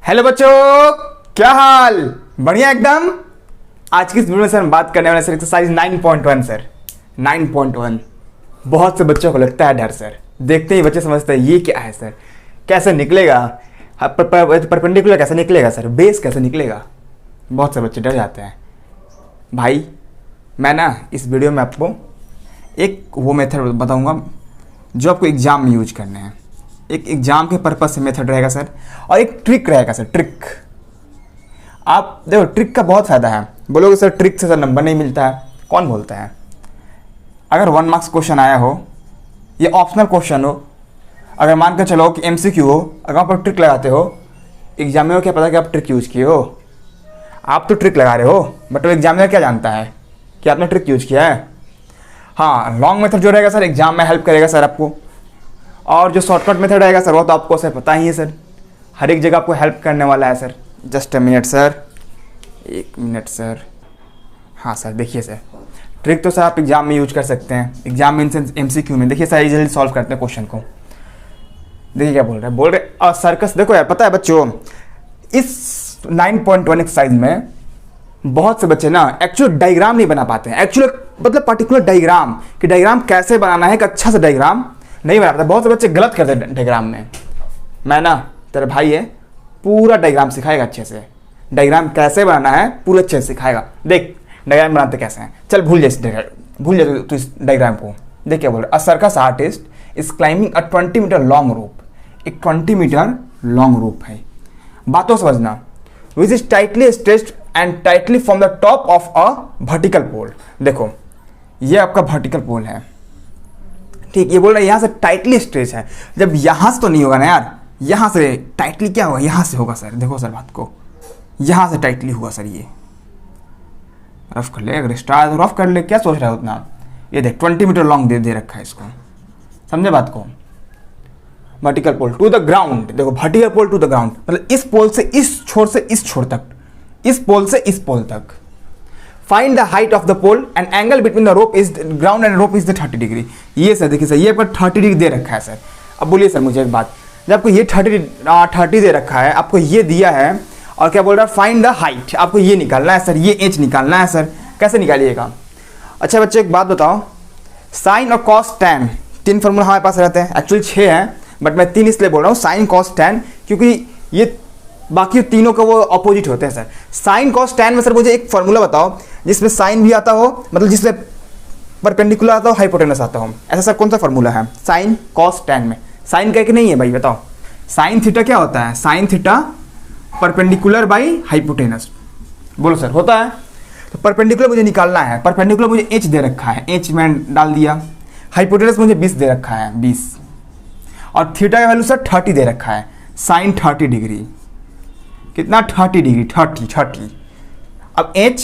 Hello बच्चों, क्या हाल? बढ़िया एकदम। आज की इस वीडियो में सर हम बात करने वाले सर एक्सरसाइज 9.1 सर 9.1। बहुत से बच्चों को लगता है डर सर, देखते ही बच्चे समझते हैं ये क्या है सर, कैसे निकलेगा, परपेंडिकुलर कैसे निकलेगा सर, बेस कैसे निकलेगा। बहुत से बच्चे डर जाते हैं। भाई मैं ना इस वीडियो में आपको एक वो मेथड बताऊंगा जो आपको एग्ज़ाम में यूज करने हैं। एक एग्ज़ाम के पर्पज़ से मेथड रहेगा सर, और एक ट्रिक रहेगा सर। ट्रिक, आप देखो ट्रिक का बहुत फ़ायदा है। बोलोगे सर ट्रिक से सर नंबर नहीं मिलता है, कौन बोलता है? अगर 1 मार्क्स क्वेश्चन आया हो या ऑप्शनल क्वेश्चन हो, अगर मान कर चलो कि MCQ हो, अगर आप ट्रिक लगाते हो एग्जाम में, क्या पता कि आप ट्रिक यूज़ किए हो। आप तो ट्रिक लगा रहे हो, बट वो एग्जामिनर क्या जानता है कि आपने ट्रिक यूज़ किया है। हाँ, लॉन्ग मेथड जो रहेगा सर एग्जाम में हेल्प करेगा सर आपको, और जो शॉर्टकट मेथड रहेगा सर वो तो आपको सर पता ही है सर, हर एक जगह आपको हेल्प करने वाला है sir. Just a minute sir, 1 minute sir. हाँ सर, देखिए सर ट्रिक तो सर आप एग्जाम में यूज कर सकते हैं, एग्जाम में MCQ में। देखिए सर जल्दी सॉल्व करते हैं क्वेश्चन को। देखिए क्या बोल रहे और सर्कस। देखो यार, पता है बच्चों, इस 9.1 एक्सरसाइज में बहुत से बच्चे ना एक्चुअल डायग्राम नहीं बना पाते हैं। एक्चुअल मतलब पर्टिकुलर डायग्राम, कि डायग्राम कैसे बनाना है, एक अच्छा सा डायग्राम नहीं बना पाते। बहुत से बच्चे गलत करते हैं डायग्राम में। मैं ना, तेरा भाई है, पूरा डायग्राम सिखाएगा अच्छे से। डायग्राम कैसे बनाना है पूरा अच्छे से सिखाएगा। देख डायग्राम बनाते कैसे हैं, चल भूल जा तू इस डायग्राम को। देख क्या बोल रहा है, a circus artist is climbing a 20 metre long rope. एक 20 मीटर लॉन्ग रोप है। बातों समझना, which is tightly stretched and tightly from the top of a vertical pole. देखो ये आपका वर्टिकल पोल है, ठीक। ये बोल रहा है यहाँ से टाइटली स्ट्रेच है। जब यहाँ से तो नहीं होगा ना यार, यहाँ से टाइटली क्या होगा, यहाँ से होगा सर। देखो सर बात को, यहाँ से टाइटली होगा सर। ये रफ कर ले, अगर स्टार तो रफ कर ले, क्या सोच रहा है उतना। ये देख 20 मीटर लॉन्ग दे रखा है इसको, समझे बात को। Vertical pole to the ground. देखो vertical pole to the ground मतलब इस पोल से इस छोर से इस छोर तक, इस पोल से इस पोल तक। Find the height of the pole and angle between the rope is ground and rope is the 30 degree. ये सर देखिए सर, ये आपका 30 डिग्री दे रखा है सर। अब बोलिए सर मुझे एक बात, जब आपको ये 30 दे रखा है, आपको ये दिया है, और क्या बोल रहा है फाइंड द हाइट, आपको ये निकालना है सर, ये एच निकालना है सर। कैसे निकालिएगा? अच्छा बच्चे एक बात बताओ, साइन और कॉस टैन, 3 फार्मूला हमारे पास रहते हैं। एक्चुअली 6 हैं, बट मैं 3 इसलिए बोल रहा हूँ, साइन कॉस टैन, क्योंकि ये बाकी तीनों का वो अपोजिट होते हैं सर। साइन कॉस टैन में सर मुझे एक फार्मूला बताओ जिसमें साइन भी आता हो, मतलब जिसमें परपेंडिकुलर आता हो, हाइपोटेनस आता हो। ऐसा सर कौन सा फार्मूला है साइन कॉस टैन में? साइन का एक नहीं है भाई, बताओ। साइन थीटा क्या होता है? Sine theta perpendicular by hypotenuse. बोलो सर, होता है। तो परपेंडिकुलर मुझे निकालना है, परपेंडिकुलर मुझे एच दे रखा है, एच में डाल दिया। हाइपोटेनस मुझे 20 दे रखा है, 20, और थीटा का वैल्यू सर 30 दे रखा है। साइन 30 डिग्री कितना? 30 डिग्री, 30। अब h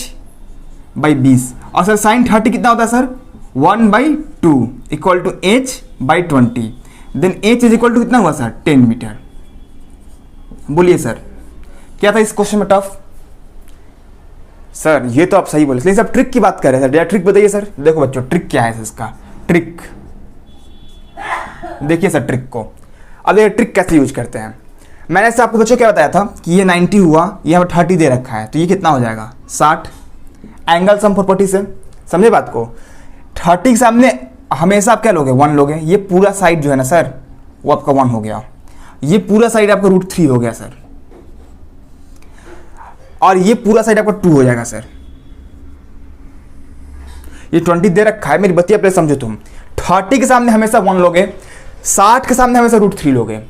बाई 20, और सर साइन 30 कितना होता है sir? 1/2 equal to h by 20। Then h is equal to कितना हुआ सर? 10 मीटर। बोलिए सर क्या था इस क्वेश्चन में टफ? सर ये तो आप सही बोले, लेकिन सब ट्रिक की बात कर रहे हैं सर। ट्रिक बताइए सर। देखो बच्चों ट्रिक क्या है इसका, ट्रिक देखिए सर ट्रिक को। अब ये ट्रिक कैसे यूज करते हैं, मैंने से आपको बच्चों क्या बताया था कि ये 90 हुआ, ये हमें 30 दे रखा है, तो ये कितना हो जाएगा? 60। एंगल सम प्रॉपर्टी से समझे बात को। 30 के सामने हमेशा आप क्या लोगे? 1 लोगे। ये पूरा साइड जो है ना सर वो आपका 1 हो गया, ये पूरा साइड आपका √3 हो गया सर, और ये पूरा साइड आपका 2 हो जाएगा सर। ये 20 दे रखा है, मेरी बतिया पहले समझो तुम। 30 के सामने हमेशा 1 लोगे, 60 के सामने हमेशा √3 लोगे।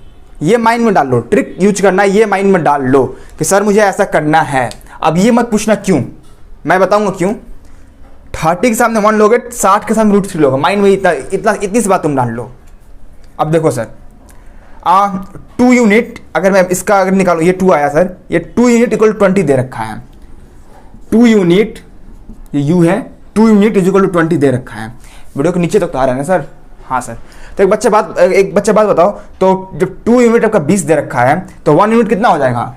ये माइंड में डाल लो, ट्रिक यूज करना है, ये माइंड में डाल लो कि सर मुझे ऐसा करना है। अब ये मत पूछना क्यों, मैं बताऊंगा क्यों। 30 के सामने 1 लोगे, 60 के सामने √3 लोगे, माइंड में इतनी सी बात तुम डाल लो। अब देखो सर 2 यूनिट, अगर मैं इसका अगर निकालूँ, ये 2 आया सर, ये 2 यूनिट इक्वल टू 20 दे रखा है। 2 यूनिट, ये यू है, 2 यूनिट इज इक्वल टू 20 दे रखा है। वीडियो के नीचे तक तो आ रहा है ना सर? हाँ सर। तो एक बच्चा बात बताओ, तो जब 2 यूनिट आपका 20 दे रखा है, तो 1 यूनिट कितना हो जाएगा?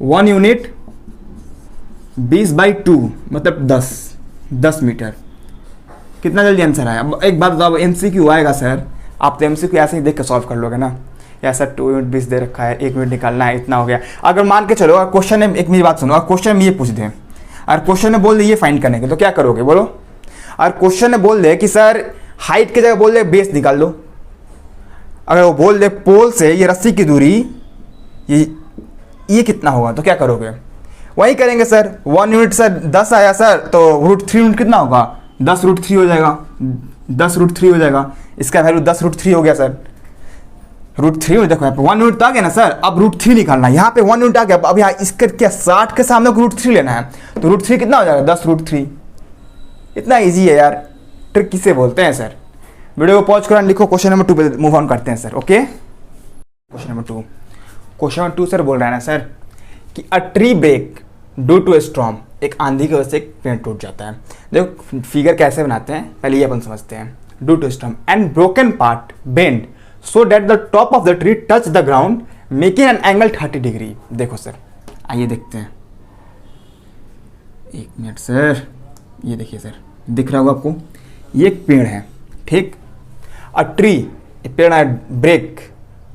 1 यूनिट 20/2 मतलब 10 मीटर। कितना जल्दी आंसर आया? अब एक बात बताओ, MCQ आएगा सर, आप तो MCQ ऐसे ही देख के सॉल्व कर लोगे ना। ऐसा 2 यूनिट 20 दे रखा है, 1 मिनट निकालना है, इतना हो गया। अगर मान के चलो अगर क्वेश्चन में, एक मेरी बात सुनो, अगर क्वेश्चन में ये पूछ दे, अगर क्वेश्चन में बोल दे ये फाइंड करने के, तो क्या करोगे बोलो? अगर क्वेश्चन में बोल दे कि सर हाइट की जगह बोल दे बेस निकाल दो, अगर वो बोल दे पोल से ये रस्सी की दूरी ये कितना होगा, तो क्या करोगे? वही करेंगे सर। 1 यूनिट सर 10 आया सर, तो √3 यूनिट कितना होगा? 10√3 हो जाएगा, 10√3 हो जाएगा। इसका वैल्यू 10√3 हो गया सर। √3 देखो यहाँ पे 1 यूनिट आ गया ना सर, अब √3 निकालना है। यहाँ पे 1 यूनिट आ गया, अब यहाँ इसके क्या 60 के सामने √3 लेना है, तो √3 कितना हो जाएगा? 10√3। इतना ईजी है यार, ट्रिक किसे बोलते हैं सर। वीडियो को पॉज करो, लिखो क्वेश्चन नंबर 2 पे मूव ऑन करते हैं sir. Okay, question number 2 sir बोल रहा है ना सर कि a tree break due to a storm, एक आंधी की वजह से एक पेड़ टूट जाता है। देखो फिगर कैसे बनाते हैं पहले ये अपन समझते हैं। Due to storm and broken part bend so that the top of the tree touch the ground making an angle 30 degree. देखो सर, आइए देखते हैं, 1 मिनट सर, ये देखिए सर, दिख रहा होगा आपको, ये एक पेड़ है, ठीक। अ ट्री, पेड़ है, break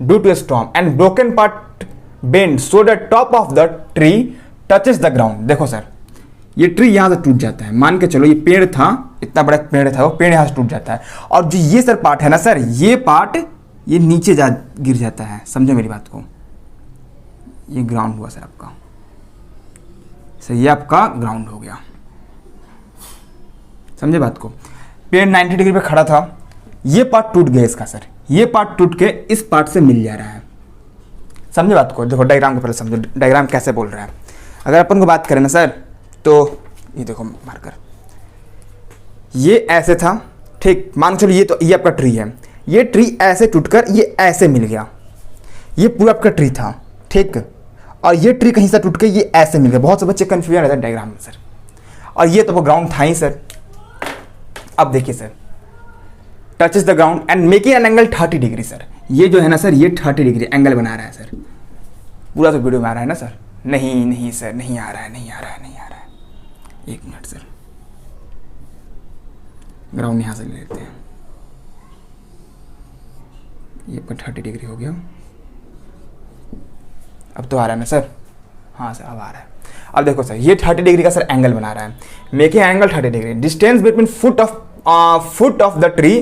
due to storm and broken part bend so that top of the tree touches the ground. देखो सर, ये ट्री यहां से टूट जाता है, मान के चलो ये पेड़ था, इतना बड़ा पेड़ था, वो पेड़ यहां से टूट जाता है, और जो ये सर पार्ट है ना सर, ये पार्ट ये नीचे जा गिर जाता है। समझो मेरी बात को, ये ग्राउंड हुआ सर आपका, सर ये आपका ग्राउंड हो गया। समझे बात को? पेड़ 90 डिग्री पे खड़ा था, ये पार्ट टूट गया इसका सर, ये पार्ट टूट के इस पार्ट से मिल जा रहा है। समझे बात को? देखो डायग्राम को पहले समझो, डायग्राम कैसे बोल रहा है। अगर अपन को बात करें ना सर, तो ये देखो मार्कर, ये ऐसे था, ठीक, मान चलो ये, तो ये आपका ट्री है, ये ट्री ऐसे टूटकर ये ऐसे मिल गया, ये पूरा आपका ट्री था, ठीक, और ये ट्री कहीं से टूट के ये ऐसे मिल गया। बहुत से बच्चे कंफ्यूजन रहता है डायग्राम में सर, और ये तो वो ग्राउंड था ही सर। अब देखिए sir, touches the ground and making an angle 30 degree. Sir ये जो है ना सर, ये 30 डिग्री एंगल बना रहा है सर। पूरा तो वीडियो में आ रहा है ना सर? नहीं सर, नहीं आ रहा है। 1 मिनट सर, ग्राउंड यहां से ले लेते हैं, ये आपका 30 डिग्री हो गया। अब तो आ रहा है ना सर? हाँ सर, अब आ रहा है। अब देखो सर, ये 30 डिग्री का सर एंगल बना रहा है, making angle 30 degree. Distance between foot of the tree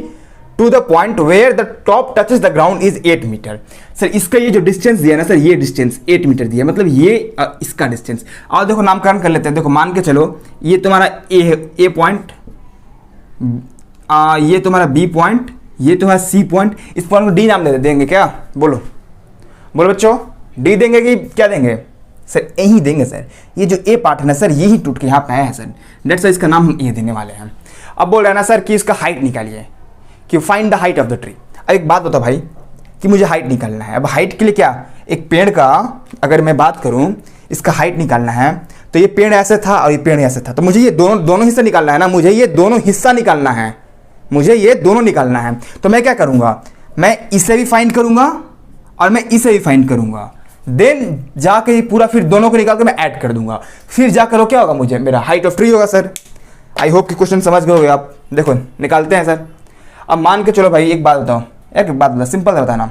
to the point where the top touches the ground is 8 metre. Sir इसका ये जो डिस्टेंस दिया ना सर, ये डिस्टेंस 8 मीटर दिया, मतलब ये इसका डिस्टेंस। और देखो नामकरण कर लेते हैं। देखो मान के चलो, ये तुम्हारा ए पॉइंट, ये तुम्हारा बी पॉइंट, ये तुम्हारा सी पॉइंट। इस पॉइंट को डी नाम देंगे क्या? बोलो बच्चों, डी देंगे कि क्या देंगे? सर यही देंगे सर। ये जो ए पार्ट है ना सर, यही टूट के यहाँ पे आया है सर, डेट्स वाई इसका नाम हम ये देने वाले हैं। अब बोल रहे हैं ना सर कि इसका हाइट निकालिए, कि find the height of the tree. अब एक बात बताओ भाई, कि मुझे हाइट निकालना है। अब हाइट के लिए क्या, एक पेड़ का अगर मैं बात करूं, इसका हाइट निकालना है, तो ये पेड़ ऐसे था और ये पेड़ ऐसे था, तो मुझे ये दोनों हिस्सा निकालना है ना, मुझे ये दोनों हिस्सा निकालना है, मुझे ये दोनों निकालना है। तो मैं क्या करूंगा, मैं इसे भी फाइंड करूंगा और मैं इसे भी फाइंड करूंगा, देन जाके ये पूरा फिर दोनों को निकाल के मैं ऐड कर दूंगा, फिर जाकर क्या होगा, मुझे मेरा हाइट ऑफ ट्री होगा सर। आई होप कि क्वेश्चन समझ गए होगे आप। देखो निकालते हैं सर। अब मान के चलो भाई, एक बात बताओ, सिंपल बताना,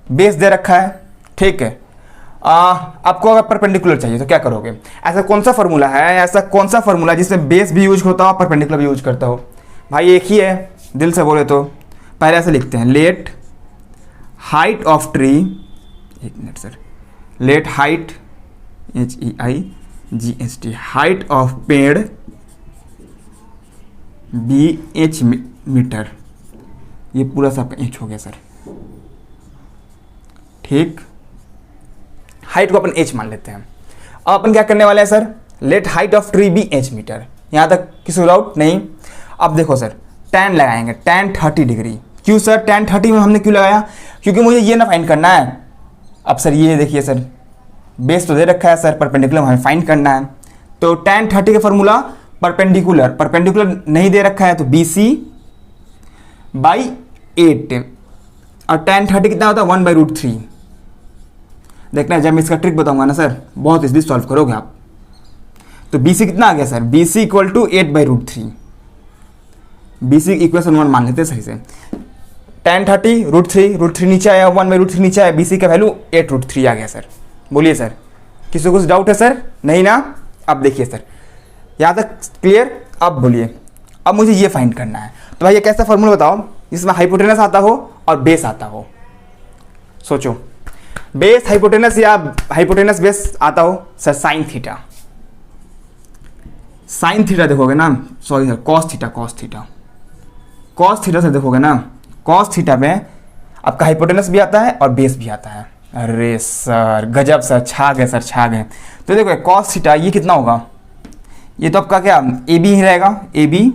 बेस दे रखा है, ठीक है, आपको अगर परपेंडिकुलर चाहिए तो क्या करोगे? ऐसा कौन सा फॉर्मूला जिसमें बेस भी यूज होता हो, परपेंडिकुलर भी यूज करता हो? भाई एक ही है, दिल से बोले तो पहले ऐसे लिखते हैं, late height of tree, 1 minute sir, let height HEIGHT, height of पेड़ BH मीटर। ये पूरा सा आपका इंच हो गया सर, ठीक। हाइट को अपन h मान लेते हैं। अब अपन क्या करने वाले हैं sir, let height of tree be h metre. यहां तक किसी डाउट नहीं? अब देखो सर, tan लगाएंगे, tan 30 डिग्री। क्यों सर tan 30 में हमने क्यों लगाया? क्योंकि मुझे ये ना फाइंड करना है। अब सर ये देखिए सर, बेस तो दे रखा है सर, परपेंडिकुलर हमें फाइंड करना है, तो tan 30 का फॉर्मूला परपेंडिकुलर नहीं दे रखा है, तो BC बाई 8, और tan 30 कितना होता है, 1/√3। देखना जब मैं इसका ट्रिक बताऊंगा ना सर, बहुत इजीली सॉल्व करोगे आप। तो BC कितना आ गया sir, BC equal to 8/√3। BC equation 1 मान लेते हैं सही से। tan 30 √3 नीचे आया, 1/√3 नीचे आया, BC का वैल्यू 8√3 आ गया सर। बोलिए सर, किसी को कुछ डाउट है सर? नहीं ना? अब देखिए सर, यहाँ तक क्लियर? अब बोलिए, अब मुझे ये फाइंड करना है। तो भाई ये कैसा फॉर्मूला बताओ जिसमें हाइपोटेनस आता हो और बेस आता हो? सोचो, बेस हाइपोटेनस या हाइपोटेनस बेस आता हो? Sir sine theta. Sine theta देखोगे ना, sorry sir cos theta, cos theta से देखोगे ना, कॉस थीटा में आपका हाइपोटेनस भी आता है और बेस भी आता है। अरे सर गजब सर, छा गए सर, छा गए। तो देखो कॉस थीटा ये कितना होगा? ये तो आपका क्या ए बी ही रहेगा, ए बी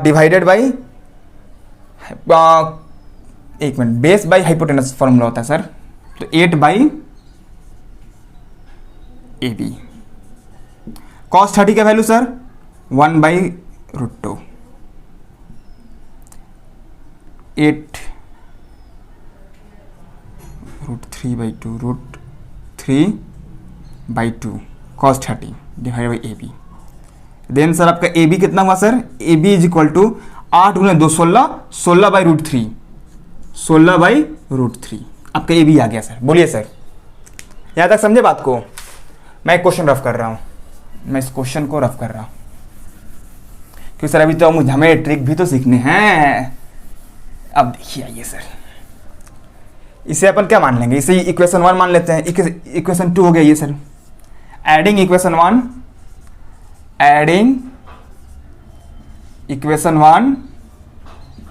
डिवाइडेड बाई, एक minute, base by hypotenuse formula होता है सर, तो 8 बाई ए बी। कॉस 30 का value sir 1/√2, 8√3/2, √3/2 cos 30 divide by A B. Then sir आपका ए बी कितना हुआ sir? A B is equal to 8 × 2 16, 16/√3, 16/√3 आपका A B आ गया सर। बोलिए सर, यहाँ तक समझे बात को? मैं एक क्वेश्चन रफ कर रहा हूँ, मैं इस क्वेश्चन को रफ कर रहा हूँ क्योंकि सर अभी तो हमें ट्रिक भी तो सीखने हैं। अब देखिए आइए सर, इसे अपन क्या मान लेंगे? इसे इक्वेशन 1 मान लेते हैं, इक्वेशन 2 हो गया ये सर। Adding equation 1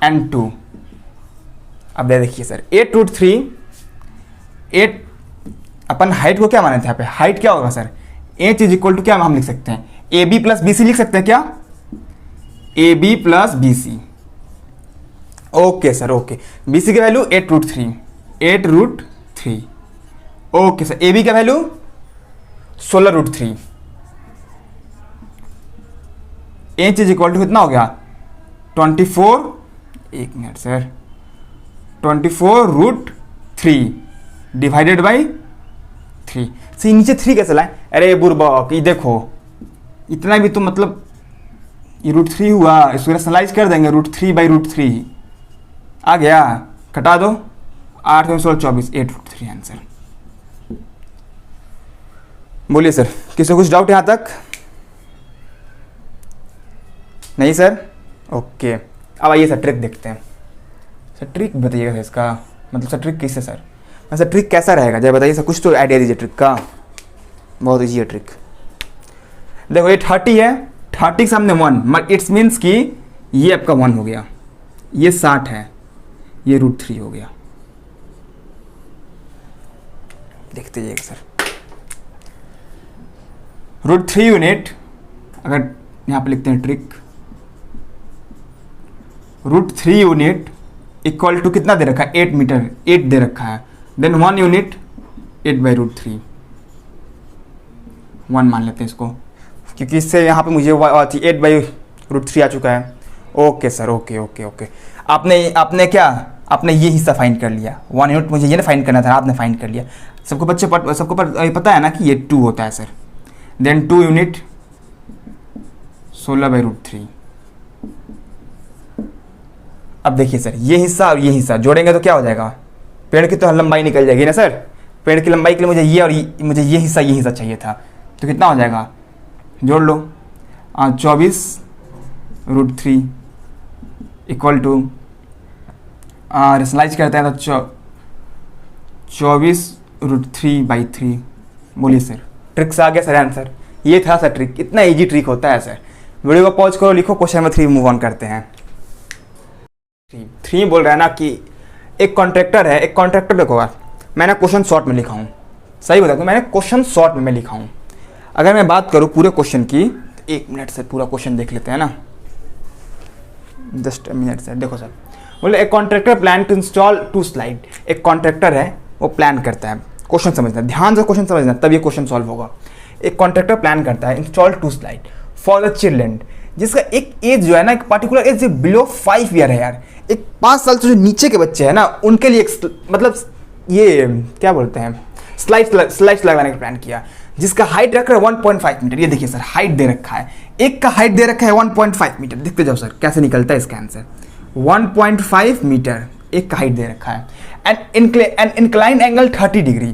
and 2। अब देखिए सर 8√3, 8 अपन हाइट को क्या माने थे यहाँ पे? हाइट क्या होगा sir? h is equal to क्या हम लिख सकते हैं? A B plus B C लिख सकते हैं क्या? A B plus B C. Okay sir, okay. B C का value 8√3। Okay sir, A B का value 16√3। h is equal to कितना हो गया? 24, एक minute sir, 24√3 divided by 3। C नीचे 3 कैसे लाए? अरे बुर्बक, ये देखो इतना भी तो मतलब ये √3 हुआ, इसको रेशनलाइज कर देंगे, √3/√3 आ गया, कटा दो, 8 × 16 24, 8√3 आंसर। बोलिए सर, किसी को कुछ डाउट यहाँ तक? नहीं सर? ओके, अब आइए सर ट्रिक देखते हैं। सर ट्रिक बताइएगा इसका, मतलब सर ट्रिक किससे सर? सर ट्रिक कैसा रहेगा जब बताइए सर, कुछ तो आइडिया दीजिए ट्रिक का। बहुत ईजी है ट्रिक। देखो ये 30 है, 30 के सामने 1, इट्स मीन्स कि ये आपका 1 हो गया, ये 60 है, ये √3 हो गया। देखते जाइएगा सर, √3 यूनिट, अगर यहाँ पे लिखते हैं ट्रिक, √3 यूनिट इक्वल टू कितना दे रखा है? 8 मीटर, 8 दे रखा है। देन 1 यूनिट 8/√3, 1 मान लेते हैं इसको, क्योंकि इससे यहाँ पे मुझे 8/√3 आ चुका है। Okay sir, okay okay okay. आपने क्या, आपने ये हिस्सा फाइंड कर लिया। 1 यूनिट मुझे ये ना फाइंड करना था, आपने फाइंड कर लिया। सबको पता है ना कि ये 2 होता है सर। Then 2 unit 16/√3। अब देखिए सर, ये हिस्सा और ये हिस्सा जोड़ेंगे तो क्या हो जाएगा? पेड़ की तो लंबाई निकल जाएगी ना सर। पेड़ की लंबाई के लिए मुझे ये और मुझे ये हिस्सा चाहिए था, तो कितना हो जाएगा? जोड़ लो, 24√3 इक्वल टू, रेशनलाइज करते हैं तो 24√3/3। बोलिए सर, ट्रिक से आ गया सर आंसर। ये था सर ट्रिक, इतना इजी ट्रिक होता है सर। वीडियो को पॉज करो, लिखो क्वेश्चन नंबर 3, मूव ऑन करते हैं। 3 बोल रहा है ना कि एक कॉन्ट्रैक्टर है, एक कॉन्ट्रैक्टर देखो, मैंने क्वेश्चन शॉर्ट में लिखा हूँ, सही बता दूँ, मैंने क्वेश्चन शॉर्ट में लिखा हूँ। अगर मैं बात करूँ पूरे क्वेश्चन की, तो 1 मिनट से पूरा क्वेश्चन देख लेते हैं ना, जस्ट मिनट सर। देखो सर, बोले एक contractor plan to install 2 slide. एक कॉन्ट्रैक्टर है, वो प्लान करता है, क्वेश्चन समझना, ध्यान से क्वेश्चन समझना, तब ये क्वेश्चन सॉल्व होगा। एक कॉन्ट्रैक्टर प्लान करता है install 2 slide for the children, जिसका एक एज जो है ना, एक पर्टिकुलर एज बिलो 5 ईयर है यार। एक 5 साल से जो नीचे के बच्चे हैं ना, उनके लिए मतलब ये क्या बोलते हैं, स्लाइड्स लगाने का प्लान किया, जिसका हाइट रखा है 1.5 मीटर। ये देखिए सर, हाइट दे रखा है, एक का हाइट दे रखा है 1.5 मीटर। देखते जाओ सर कैसे निकलता है इसका आंसर। 1.5 मीटर एक का हाइट दे रखा है, एंड इंक्लाइन एंगल 30 डिग्री।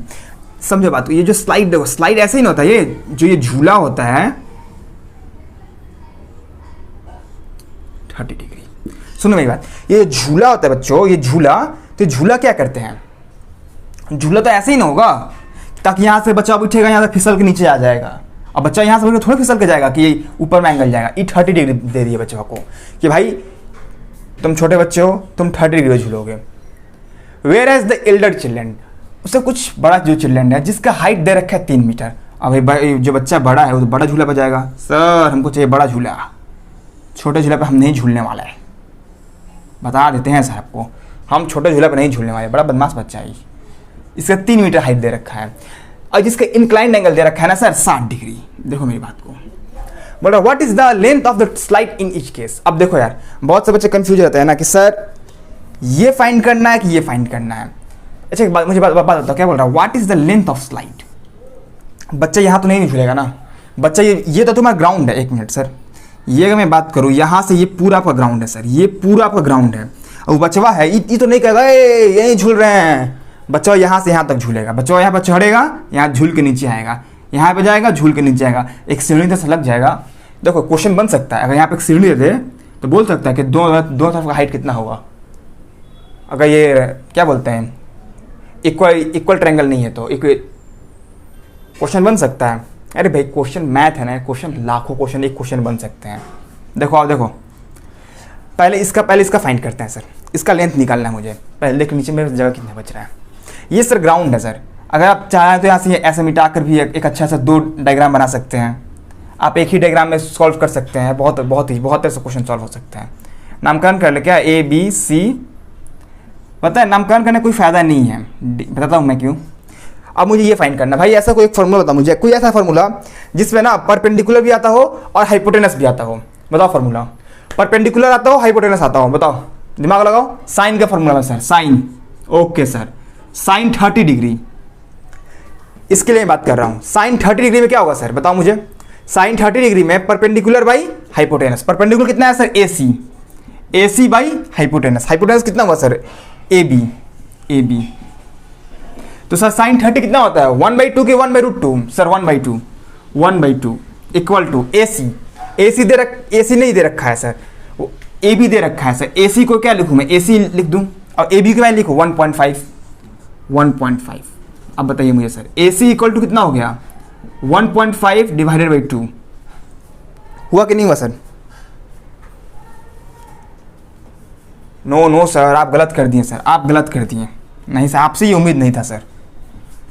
समझो बात को, ये जो स्लाइड देखो, स्लाइड ऐसे ही नहीं होता, ये जो ये झूला होता है 30 डिग्री। सुनो मेरी बात, ये झूला होता है बच्चों, ये झूला, तो झूला क्या करते हैं, झूला तो ऐसे ही ना होगा ताकि यहाँ से बच्चा उठेगा, यहाँ से फिसल के नीचे आ जाएगा। अब बच्चा यहाँ से थोड़ा फिसल के जाएगा कि ये ऊपर में एंगल जाएगा। ये 30 डिग्री दे रही है बच्चों को कि भाई तुम छोटे बच्चे हो, तुम 30 डिग्री झूलोगे। Whereas the elder children, उससे कुछ बड़ा जो चिल्ड्रन है जिसका हाइट दे रखा है 3 मीटर। अब जो बच्चा बड़ा है वो तो बड़ा झूला पर जाएगा, सर हमको चाहिए बड़ा झूला, छोटे झूला पर हम नहीं झूलने वाला है, बता देते हैं सर आपको, हम छोटे झूला पर नहीं झूलने वाले, बड़ा बदमाश बच्चा है। इसका 3 मीटर हाइट दे रखा है और जिसका इंक्लाइंड एंगल दे रखा है ना सर 60 डिग्री। देखो मेरी बात को, बोल रहा what is the length of the slide in each case. अब देखो यार, बहुत से बच्चे कंफ्यूज रहते हैं ना कि सर ये फाइंड करना है कि ये फाइंड करना है। अच्छा मुझे बात बताओ, क्या बोल रहा है, what is the length of slide. बच्चा यहाँ तो नहीं झूलेगा ना, बच्चा ये तो तुम्हारा ग्राउंड है। एक मिनट सर, ये अगर मैं बात करूँ यहाँ से, ये पूरा आपका ग्राउंड है सर, ये पूरा आपका ग्राउंड है। और बचवा है ये तो नहीं कहेगा यही झूल रहे हैं, बच्चा यहाँ से यहाँ तक झूलेगा, बच्चा यहाँ पर चढ़ेगा, यहाँ झूल के नीचे आएगा, यहाँ पे जाएगा, झूल के नीचे आएगा, एक सीढ़ी से लग जाएगा। देखो क्वेश्चन बन सकता है, अगर यहाँ पे एक सीढ़ी दे दे तो बोल सकता है कि दो तरफ का हाइट कितना होगा। अगर ये क्या बोलते हैं इक्वल ट्रायंगल नहीं है तो एक क्वेश्चन बन सकता है। अरे भाई क्वेश्चन मैथ है ना, क्वेश्चन लाखों क्वेश्चन एक क्वेश्चन बन सकते हैं। देखो आप देखो, पहले इसका फाइंड करते हैं सर, इसका लेंथ निकालना है मुझे। पहले देख नीचे मेरे जगह कितना बच रहा है। ये सर ग्राउंड है सर, अगर आप चाहें तो यहाँ से ऐसे मिटा कर भी एक अच्छा सा 2 डायग्राम बना सकते हैं। आप एक ही डायग्राम में सॉल्व कर सकते हैं, बहुत तरह से क्वेश्चन सॉल्व हो सकते हैं। नामकरण कर ले क्या, ABC, पता है नामकरण करने कोई फ़ायदा नहीं है, बताता हूँ मैं क्यों। अब मुझे ये फाइंड करना भाई, ऐसा कोई एक फार्मूला बताओ मुझे, कोई ऐसा फार्मूला जिसमें ना परपेंडिकुलर भी आता हो और हाइपोटेनस भी आता हो। बताओ फार्मूला, परपेंडिकुलर आता हो, हाइपोटेनस आता हो, बताओ, दिमाग लगाओ। साइन का फार्मूला है sir, sine, okay sir, sine 30 degree, इसके लिए बात कर रहा हूँ। साइन 30 डिग्री में क्या होगा सर, बताओ मुझे। साइन 30 डिग्री में परपेंडिकुलर बाई हाइपोटेनस, परपेंडिकुलर कितना है sir AC by hypotenuse, hypotenuse कितना हुआ सर AB। तो सर साइन 30 कितना होता है, 1/2 के 1/√2 सर, 1/2 इक्वल टू AC नहीं दे रखा है सर, AB दे रखा है सर। AC को क्या लिखूँ मैं, AC लिख दूँ और AB के मैं लिखूँ 1.5। अब बताइए मुझे सर, AC इक्वल टू कितना हो गया, 1.5 डिवाइडेड बाई 2, हुआ कि नहीं हुआ सर। नो सर, आप गलत कर दिए सर, आप गलत कर दिए। नहीं सर, आपसे ये उम्मीद नहीं था सर।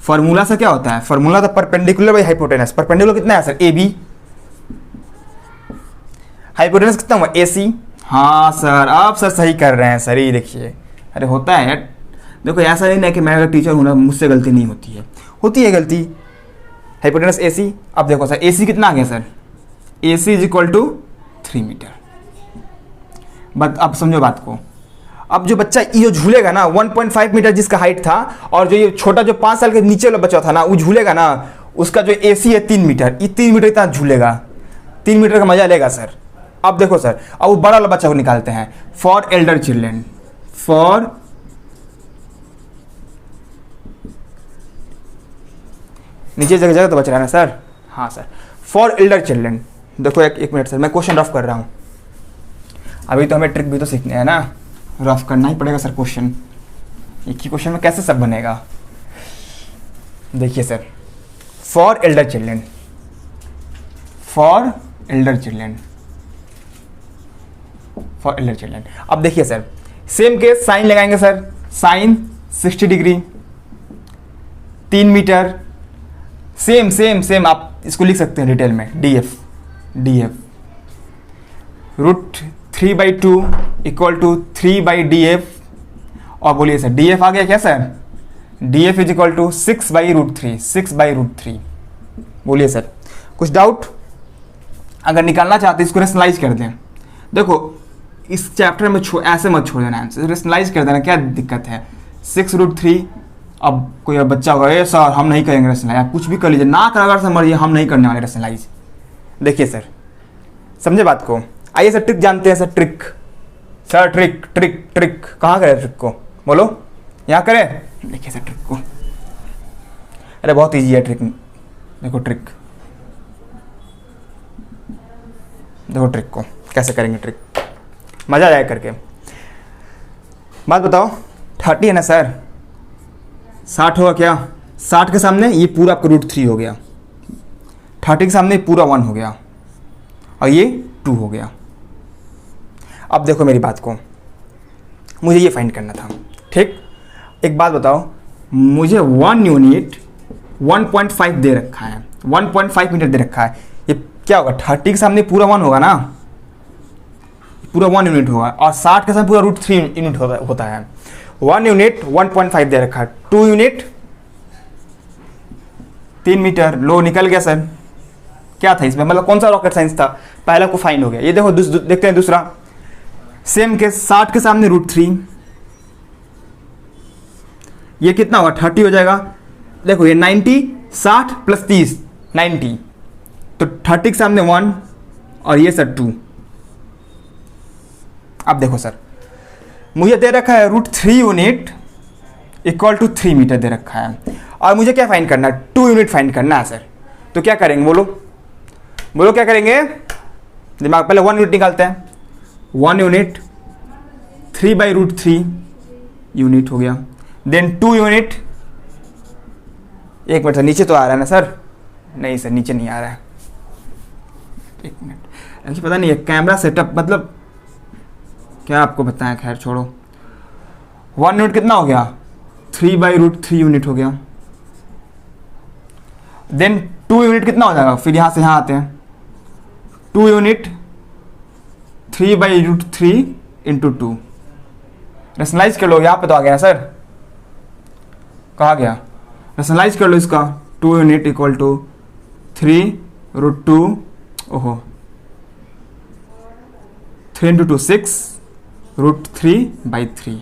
फॉर्मूला से क्या होता है, फॉर्मूला तो परपेंडिकुलर बाई हाइपोटेनस, परपेंडिकुलर कितना है सर AB, हाइपोटेनस कितना हुआ AC। हाँ सर, आप सर सही कर रहे हैं सर, ये देखिए, अरे होता है यार। देखो ऐसा नहीं है कि मैं अगर टीचर हूँ ना मुझसे गलती नहीं होती है गलती। हाइपोटेनस AC, अब देखो सर AC कितना आ गया sir, AC is equal to 3 metre. But अब समझो बात को, अब जो बच्चा ये झूलेगा ना 1.5 मीटर जिसका हाइट था, और जो ये छोटा जो 5 साल के नीचे वाला बच्चा था ना वो झूलेगा ना, उसका जो AC है 3 मीटर, ये 3 मीटर इतना झूलेगा, 3 मीटर का मजा लेगा सर। अब देखो सर, अब वो बड़ा वाला बच्चा को निकालते हैं, फॉर एल्डर चिल्ड्रन, फॉर नीचे जगह तो बच रहा है ना सर, हाँ सर, फॉर एल्डर चिल्ड्रन। देखो एक मिनट सर, मैं क्वेश्चन रफ कर रहा हूँ, अभी तो हमें ट्रिक भी तो सीखने है ना, रफ करना ही पड़ेगा सर क्वेश्चन, एक ही क्वेश्चन में कैसे सब बनेगा। देखिए sir, for elder children, for elder children, for elder children. अब देखिए सर, सेम केस, साइन लगाएंगे sir, sine 60 degree, 3 metre, same आप इसको लिख सकते हैं डिटेल में, DF √3/2 इक्वल टू 3/DF। और बोलिए सर DF आ गया क्या sir, DF is equal to 6/√3। बोलिए सर, कुछ डाउट। अगर निकालना चाहते इसको रेशनलाइज कर दें। देखो इस चैप्टर में ऐसे मत छोड़ देना आंसर, रेशनलाइज कर देना, क्या दिक्कत है। 6√3, अब कोई बच्चा होगा ये सर हम नहीं करेंगे रेशनलाइज, आप कुछ भी कर लीजिए, ना कर अगर समझिए, हम नहीं करने वाले रेशनलाइज। देखिए सर, समझे बात को। आइए सर ट्रिक जानते हैं sir, trick sir trick trick trick कहाँ करें ट्रिक को, बोलो यहाँ करें। देखिए सर ट्रिक को, अरे बहुत इजी है ट्रिक। देखो ट्रिक, देखो ट्रिक को कैसे करेंगे ट्रिक, मजा आएगा करके। बात बताओ 30 है ना सर, 60 होगा क्या? 60 के सामने ये पूरा आपका √3 हो गया, 30 के सामने पूरा 1 हो गया और ये 2 हो गया। अब देखो मेरी बात को, मुझे ये फाइंड करना था, ठीक। एक बात बताओ, मुझे 1 यूनिट 1.5 दे रखा है, 1.5 मीटर दे रखा है। ये क्या होगा? 30 के सामने पूरा 1 होगा ना, पूरा 1 यूनिट होगा, और 60 के सामने पूरा √3 यूनिट होता है। 1 यूनिट 1.5 दे रखा है, 2 यूनिट 3 मीटर। लो निकल गया सर। क्या था इसमें, मतलब कौन सा रॉकेट साइंस था? पहला को फाइन हो गया। ये देखो देखते हैं दूसरा, सेम के 60 के सामने √3, ये कितना होगा? 30 हो जाएगा। देखो ये 90, 60 प्लस 30 90, तो 30 के सामने 1 और ये सर 2। अब देखो सर, मुझे दे रखा है √3 यूनिट इक्वल टू 3 मीटर दे रखा है, और मुझे क्या फाइंड करना है? 2 यूनिट फाइंड करना है सर। तो क्या करेंगे, बोलो बोलो क्या करेंगे? दिमाग, पहले 1 यूनिट निकालते हैं। 1 यूनिट 3/√3 यूनिट हो गया, देन 2 यूनिट, एक मिनट सर, नीचे तो आ रहा है ना सर? नहीं सर नीचे नहीं आ रहा है, एक मिनट। ऐसे पता नहीं है कैमरा सेटअप, मतलब क्या आपको बताएं, खैर छोड़ो। 1 यूनिट कितना हो गया? 3/√3 यूनिट हो गया। देन 2 यूनिट कितना हो जाएगा? फिर यहां से यहां आते हैं, 2 यूनिट 3/√3 इंटू 2। रेशनलाइज कर लो, यहाँ पे तो आ गया सर, कहा गया? रेशनलाइज कर लो इसका, 2 यूनिट इक्वल टू 3√2, ओहो 3 इंटू 2 6 √3/3,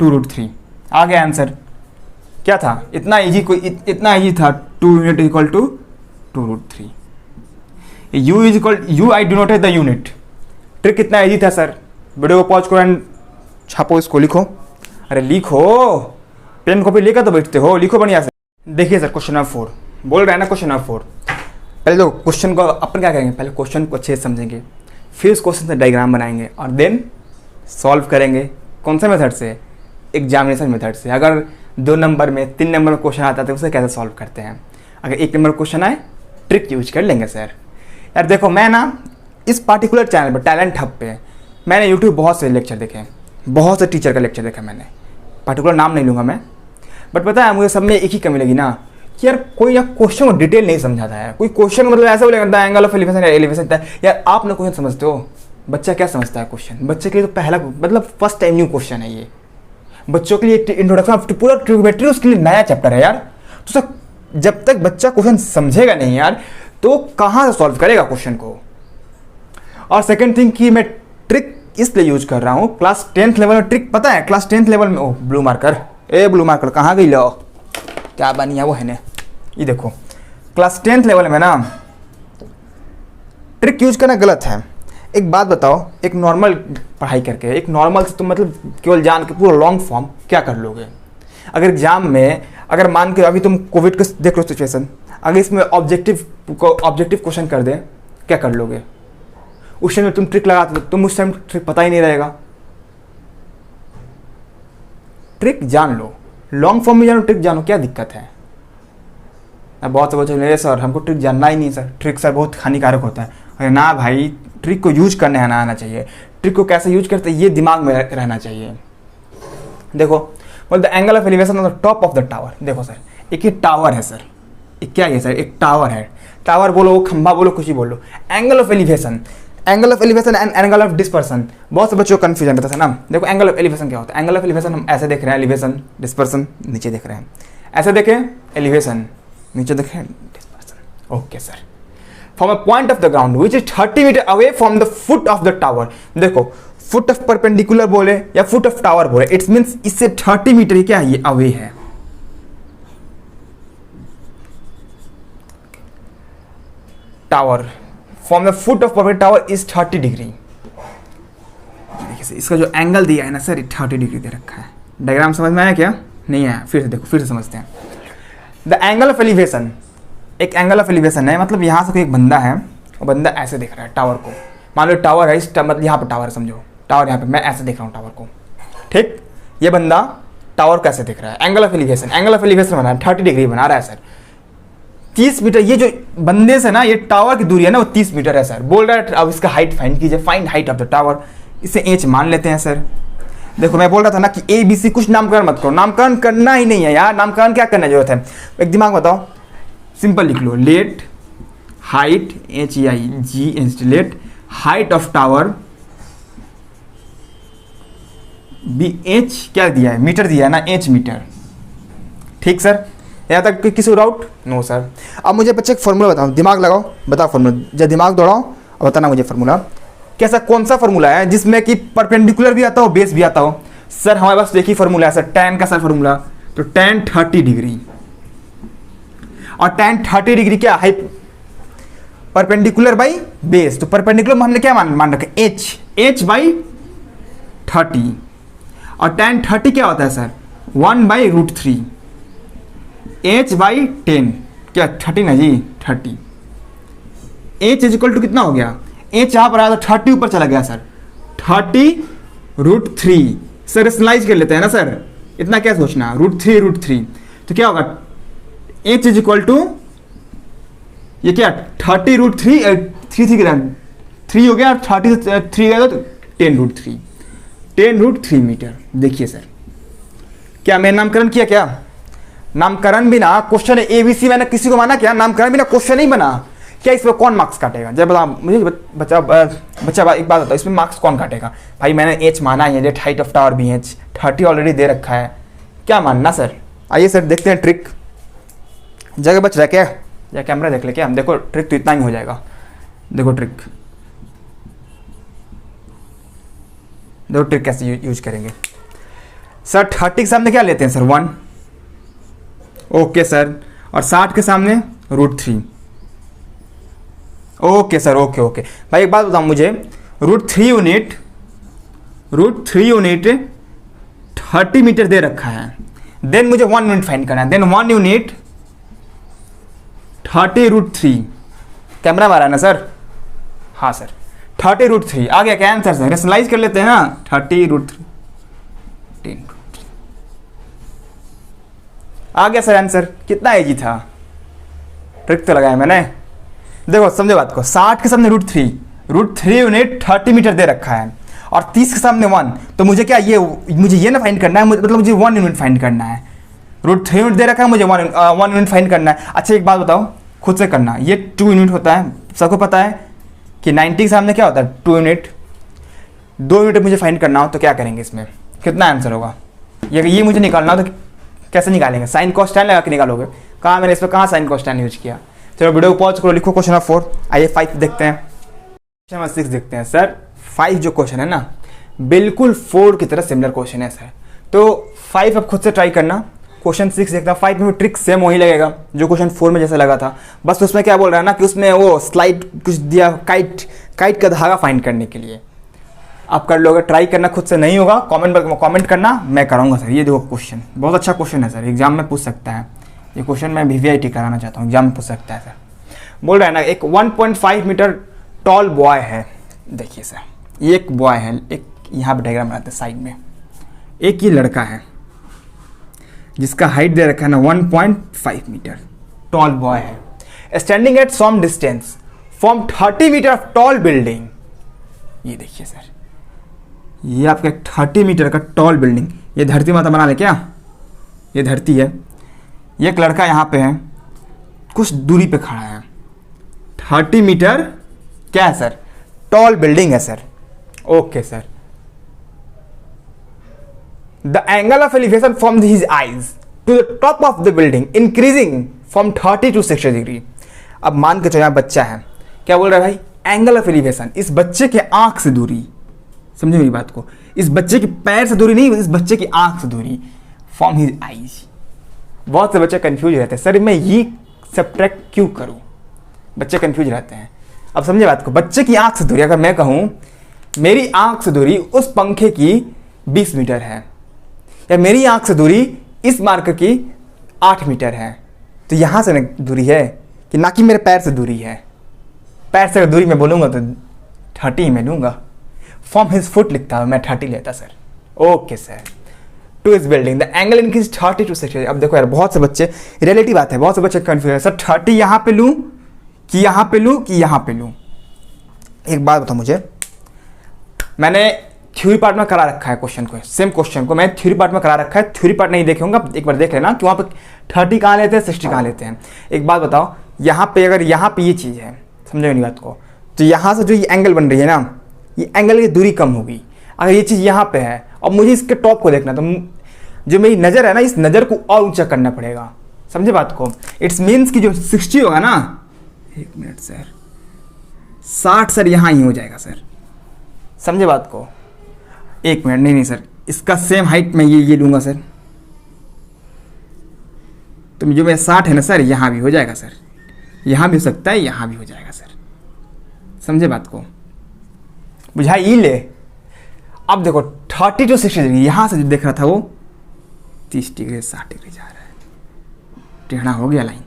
2√3 आ गया आंसर। क्या था? इतना इजी, कोई इतना इजी था। 2 unit equal to 2√3। You is equal you, I do not have the unit. Trick कितना इजी था सर। वीडियो को पॉज करो एंड छापो, इसको लिखो। अरे लिखो, पेन कॉपी लेकर तो बैठते हो, लिखो बढ़िया से। देखिए सर क्वेश्चन नंबर 4 बोल रहा है ना, क्वेश्चन नंबर 4। पहले तो क्वेश्चन को अपन क्या करेंगे, पहले क्वेश्चन को अच्छे से समझेंगे, फिर उस क्वेश्चन से डायग्राम बनाएंगे और देन सॉल्व करेंगे। कौन से मेथड से? एग्जामिनेशन मेथड से। अगर 2 नंबर में 3 नंबर में क्वेश्चन आता है तो उसे कैसे सॉल्व करते हैं। अगर 1 नंबर क्वेश्चन आए, ट्रिक यूज कर लेंगे सर। यार देखो, मैं ना इस पार्टिकुलर चैनल पर, टैलेंट हब पे, मैंने यूट्यूब बहुत से लेक्चर देखे, बहुत से टीचर का लेक्चर देखा मैंने, पार्टिकुलर नाम नहीं लूँगा मैं, बट पता है मुझे सब में एक ही कमी लगी ना, कि यार कोई यार क्वेश्चन को डिटेल नहीं समझाता है। कोई क्वेश्चन मतलब ऐसा बोलेगा एंगल ऑफ एलिवेशन एलिवेशन, यार आप ना क्वेश्चन समझते हो, बच्चा क्या समझता है क्वेश्चन? बच्चे के लिए तो पहला मतलब फर्स्ट टाइम न्यू क्वेश्चन है ये, बच्चों के लिए इंट्रोडक्शन पूरा ट्रिग्नोमेट्री उसके लिए नया चैप्टर है यार। तो सर जब तक बच्चा क्वेश्चन समझेगा नहीं यार, तो कहाँ से सॉल्व करेगा क्वेश्चन को। और सेकंड थिंग कि मैं ट्रिक इसलिए यूज कर रहा हूँ, क्लास 10th लेवल में ट्रिक पता है, क्लास 10th लेवल में, ओ ब्लू मार्कर, ए ब्लू मार्कर कहाँ गई लो, क्या बनी है वो है ने, ये देखो क्लास 10th लेवल में ना ट्रिक यूज करना गलत है। एक बात बताओ, एक नॉर्मल पढ़ाई करके, एक नॉर्मल से तुम मतलब केवल जान के पूरा लॉन्ग फॉर्म क्या कर लोगे। अगर एग्जाम में, अगर मान के अभी तुम कोविड का देख लो सिचुएशन, अगर इसमें ऑब्जेक्टिव क्वेश्चन कर दे, क्या कर लोगे? उस टाइम में तुम ट्रिक लगाते, तुम उस टाइम ट्रिक पता ही नहीं रहेगा। ट्रिक जान लो, लॉन्ग फॉर्म में जानो, ट्रिक जानो, क्या दिक्कत है। अब बहुत से बच्चे सर हमको ट्रिक जानना ही नहीं सर, ट्रिक सर बहुत हानिकारक होता है। अरे ना भाई, ट्रिक को यूज करने आना चाहिए, ट्रिक को कैसे यूज करते हैं ये दिमाग में रहना चाहिए। देखो बोल the angle of elevation on the top of the tower. देखो सर, एक ये टावर है सर, एक क्या है सर, एक टावर है। टावर बोलो, खंभा बोलो, कुछ ही बोलो। Angle of elevation and angle of dispersion, बहुत से बच्चों को कंफ्यूजन रहता है ना। देखो एंगल ऑफ एलिवेशन क्या होता है? एंगल ऑफ एलिवेशन हम ऐसे देख रहे हैं, एलिवेशन डिस्पर्सन नीचे देख रहे हैं, ऐसे देखें एलिवेशन, नीचे देखें dispersion. Okay sir, from a point of the ground which is 30 metre away from the foot of the tower. देखो फुट ऑफ परपेंडिकुलर बोले या फुट ऑफ टावर बोले, इट्स मीन्स इससे 30 मीटर क्या है, ये अवे है। Tower from the foot of perpendicular tower is 30 degree. देखिए सर, इसका जो एंगल दिया है ना सर 30 डिग्री दे रखा है। डायग्राम समझ में आया क्या? नहीं आया? फिर से देखो, फिर से समझते हैं। द एंगल ऑफ एलिवेशन, एक एंगल ऑफ एलिवेशन है, मतलब यहाँ से कोई एक बंदा है, वो बंदा ऐसे देख रहा है टावर को। मान लो टावर है, इस मतलब यहाँ पर टावर है, समझो टावर यहाँ पे, मैं ऐसे देख रहा हूँ टावर को, ठीक। ये बंदा टावर कैसे देख रहा है? Angle of elevation, angle of elevation बना है 30 डिग्री बना रहा है सर, 30 मीटर। ये जो बंदे से ना ये टावर की दूरी है ना वो 30 मीटर है सर। बोल रहा है अब इसका हाइट फाइंड कीजिए, find height of the tower. इसे इंच मान लेते हैं सर। देखो मैं बोल रहा था ना कि ABC कुछ नामकरण मत करो, नामकरण करना ही नहीं है यार, नामकरण क्या करने की जरूरत है? एक दिमाग बताओ, सिंपल लिख लो, let height HEIG, let height of tower BH, क्या दिया है? मीटर दिया है ना, H मीटर, ठीक सर। यहाँ तक किसी को डाउट? No sir. अब मुझे बच्चे एक फॉर्मूला बताओ, दिमाग लगाओ, बताओ फॉर्मूला, जब दिमाग दौड़ाओ और बताना मुझे फॉर्मूला कैसा, कौन सा फॉर्मूला है जिसमें कि परपेंडिकुलर भी आता हो बेस भी आता हो? सर हमारे पास देखिए फॉर्मूला है सर, tan का सर फॉर्मूला, तो tan 30 डिग्री, और tan 30 डिग्री क्या है? परपेंडिकुलर बाई बेस, तो परपेंडिकुलर में हमने क्या मान रखा है? H बाई 30, और tan 30 क्या होता है सर? 1/√3, H बाई 10, क्या 30 ना जी, 30। H इज इक्वल टू कितना हो गया? H यहाँ पर आया तो 30 ऊपर चला गया सर, 30√3। सर रेशनलाइज कर लेते हैं ना सर, इतना क्या सोचना, √3, तो क्या होगा? H इज इक्वल टू ये क्या 30√3, 3 हो गया, 33 गया तो 10√3 मीटर। देखिए सर क्या मैं नामकरण किया? क्या नामकरण बिना क्वेश्चन है ABC, मैंने किसी को माना क्या? नामकरण बिना क्वेश्चन नहीं बना क्या? इसमें कौन मार्क्स काटेगा? जब बता मुझे बच्चा एक बात बताओ, इसमें मार्क्स कौन काटेगा? भाई मैंने H माना है, let height of tower BH 30 already दे रखा है, क्या मानना सर? आइए सर देखते हैं ट्रिक। जगह बच रहा है क्या? या कैमरा देख ले क्या? हम देखो ट्रिक तो इतना ही हो जाएगा। देखो ट्रिक, देखो ट्रिक कैसे यूज करेंगे सर। 30 के सामने क्या लेते हैं सर? 1, ओके सर, और 60 के सामने √3, ओके सर, ओके। भाई एक बात बताओ मुझे, √3 यूनिट 30 मीटर दे रखा है, देन मुझे 1 यूनिट फाइंड करना है, देन 1 यूनिट 30√3। कैमरा मारा ना सर? हाँ सर, 30√3 आ गया क्या आंसर सर? रेशनलाइज कर लेते हैं ना, 30√3 आ गया सर आंसर। कितना इजी था, ट्रिक तो लगाया मैंने। देखो समझो बात को, 60 के सामने √3 यूनिट 30 मीटर दे रखा है, और 30 के सामने 1, तो मुझे क्या मुझे ये ना फाइंड करना है, मतलब मुझे 1 यूनिट फाइंड करना है। √3 यूनिट दे रखा है, मुझे 1 यूनिट फाइंड करना है। अच्छा एक बात बताओ, खुद से करना, ये 2 यूनिट होता है, सबको पता है कि 90 के सामने क्या होता है? 2 यूनिट। 2 यूनिट मुझे फाइंड करना हो तो क्या करेंगे? इसमें कितना आंसर होगा? ये मुझे निकालना हो तो कैसे निकालेंगे? साइन कॉस tan लगा के निकालोगे? कहाँ मैंने इसमें कहाँ साइन कॉस tan यूज किया? चलो वीडियो को पॉज करो, लिखो क्वेश्चन नंबर 4। आइए 5 देखते हैं, क्वेश्चन नंबर 6 देखते हैं सर। 5 जो क्वेश्चन है ना, बिल्कुल 4 की तरह सिमिलर क्वेश्चन है सर, तो 5 अब खुद से ट्राई करना। क्वेश्चन 6 देखता, 5 में ट्रिक सेम वही लगेगा जो क्वेश्चन 4 में जैसा लगा था, बस उसमें क्या बोल रहा है ना कि उसमें वो स्लाइड कुछ दिया, काइट का धागा फाइंड करने के लिए। आप कर लोगे, ट्राई करना, खुद से नहीं होगा कमेंट करना, मैं कराऊंगा सर। ये देखो क्वेश्चन बहुत अच्छा क्वेश्चन है सर, एग्जाम में पूछ सकता है ये क्वेश्चन। मैं VVIT कराना चाहता हूँ, एग्जाम में पूछ सकता है सर। बोल रहा है ना एक 1.5 मीटर टॉल बॉय है। देखिए सर, ये एक बॉय है, एक यहाँ पर डायग्राम बनाते हैं साइड में, एक ये लड़का है जिसका हाइट दे रखा है ना 1.5 मीटर, टॉल बॉय है, standing at some distance from 30 metre of tall building. ये देखिए सर, ये आपका 30 मीटर का टॉल बिल्डिंग, ये धरती माता बना ले क्या? ये धरती है, ये एक लड़का यहाँ पे है, कुछ दूरी पे खड़ा है, 30 मीटर क्या है सर? टॉल बिल्डिंग है sir. Okay sir, the angle of elevation from his eyes to the top of the building increasing from 30 to 60 degree. अब मान के चलो यहाँ बच्चा है, क्या बोल रहा है भाई? एंगल ऑफ एलिवेशन, इस बच्चे के आंख से दूरी, समझो मेरी बात को, इस बच्चे के पैर से दूरी नहीं, इस बच्चे की आंख से दूरी, फ्रॉम हिज आईज। बहुत से बच्चे कंफ्यूज रहते हैं, सर मैं ये सब्ट्रैक्ट क्यों करूं? बच्चे कंफ्यूज रहते हैं। अब समझे बात को, बच्चे की आंख से दूरी, अगर मैं कहूं मेरी आंख से दूरी उस पंखे की 20 मीटर है, या मेरी आंख से दूरी इस मार्कर की 8 मीटर है, तो यहां से दूरी है कि ना कि मेरे पैर से दूरी है। पैर से दूरी मैं बोलूंगा तो 30 मैं लूंगा। फ्रॉम हिज फुट लिखता हूं, मैं 30 लेता sir. Okay sir. Two is building the angle increase 30 to 60। अब देखो यार, बहुत से बच्चे, रिलेटिव बात है, बहुत से बच्चे कंफ्यूज है, सर 30 यहां पे लूं कि यहां पे लूं कि यहां पे लूं। एक बात बताओ मुझे, मैंने थ्योरी पार्ट में करा रखा है क्वेश्चन को, सेम क्वेश्चन को मैं थ्योरी पार्ट में करा रखा है। थ्योरी पार्ट नहीं देखे होंगे, एक बार देख लेना कि वहाँ पे 30 कहाँ लेते हैं, 60 कहाँ लेते हैं। एक बात बताओ, यहाँ पे अगर यहाँ पे ये चीज़ है, समझो मेरी बात को, तो यहाँ से जो ये एंगल बन रही है ना, ये एंगल की दूरी कम होगी। अगर ये चीज़ यहाँ पे है और मुझे इसके टॉप को देखना, तो जो मेरी नज़र है ना, इस नज़र को और ऊँचा करना पड़ेगा। समझे बात को? इट्स मीन्स कि जो 60 होगा ना, 1 मिनट सर, 60 सर यहाँ ही हो जाएगा सर। समझे बात को? 1 मिनट, नहीं सर, इसका सेम हाइट मैं ये लूँगा सर, तो जो मेरा 60 है ना सर, यहाँ भी हो जाएगा सर, यहाँ भी हो सकता है, यहाँ भी हो जाएगा सर। समझे बात को? बुझाई ले। अब देखो 30 to 60 डिग्री, यहाँ से जो देख रहा था वो 30 डिग्री 60 डिग्री जा रहा है, टेढ़ा हो गया लाइन।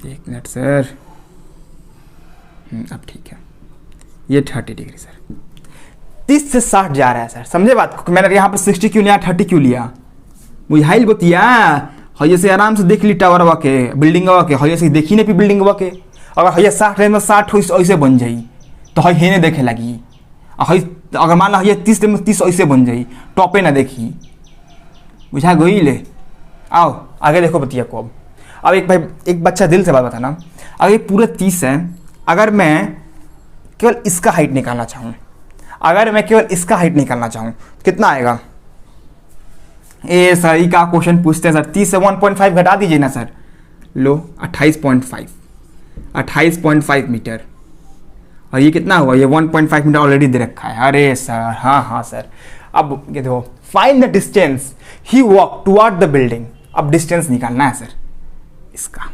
1 मिनट सर, अब ठीक है, ये 30 डिग्री सर, 30 से 60 जा रहा है सर। समझे बात को? मैंने यहाँ पर 60 क्यों लिया, 30 क्यों लिया? बुझाइल बतिया। हइये से आराम से देख ली टावर वा के, बिल्डिंग वा के, हइये से देखी नहीं बिल्डिंग वा के। अगर हइये 60 लेने में 60 ऐसे बन जाई तो हई हेने देखे लगी। अगर मान लो हइये 30 लेने में 30 ऐसे बन जाई, टॉपे ना देखी। बुझा गई ले। आओ आगे देखो बतिया को। अब एक बच्चा दिल से बात बताना, अगर ये पूरे 30 है, अगर मैं केवल इसका हाइट निकालना चाहूँ, अगर मैं केवल इसका हाइट निकालना चाहूँ कितना आएगा? ए सर ये का क्वेश्चन पूछते हैं सर, 30 से 1.5 घटा दीजिए ना सर। लो 28.5 मीटर, और ये कितना हुआ? ये 1.5 मीटर ऑलरेडी दे रखा है। अरे सर, हाँ सर। अब ये देखो, find the distance he walk toward the building. अब डिस्टेंस निकालना है सर इसका।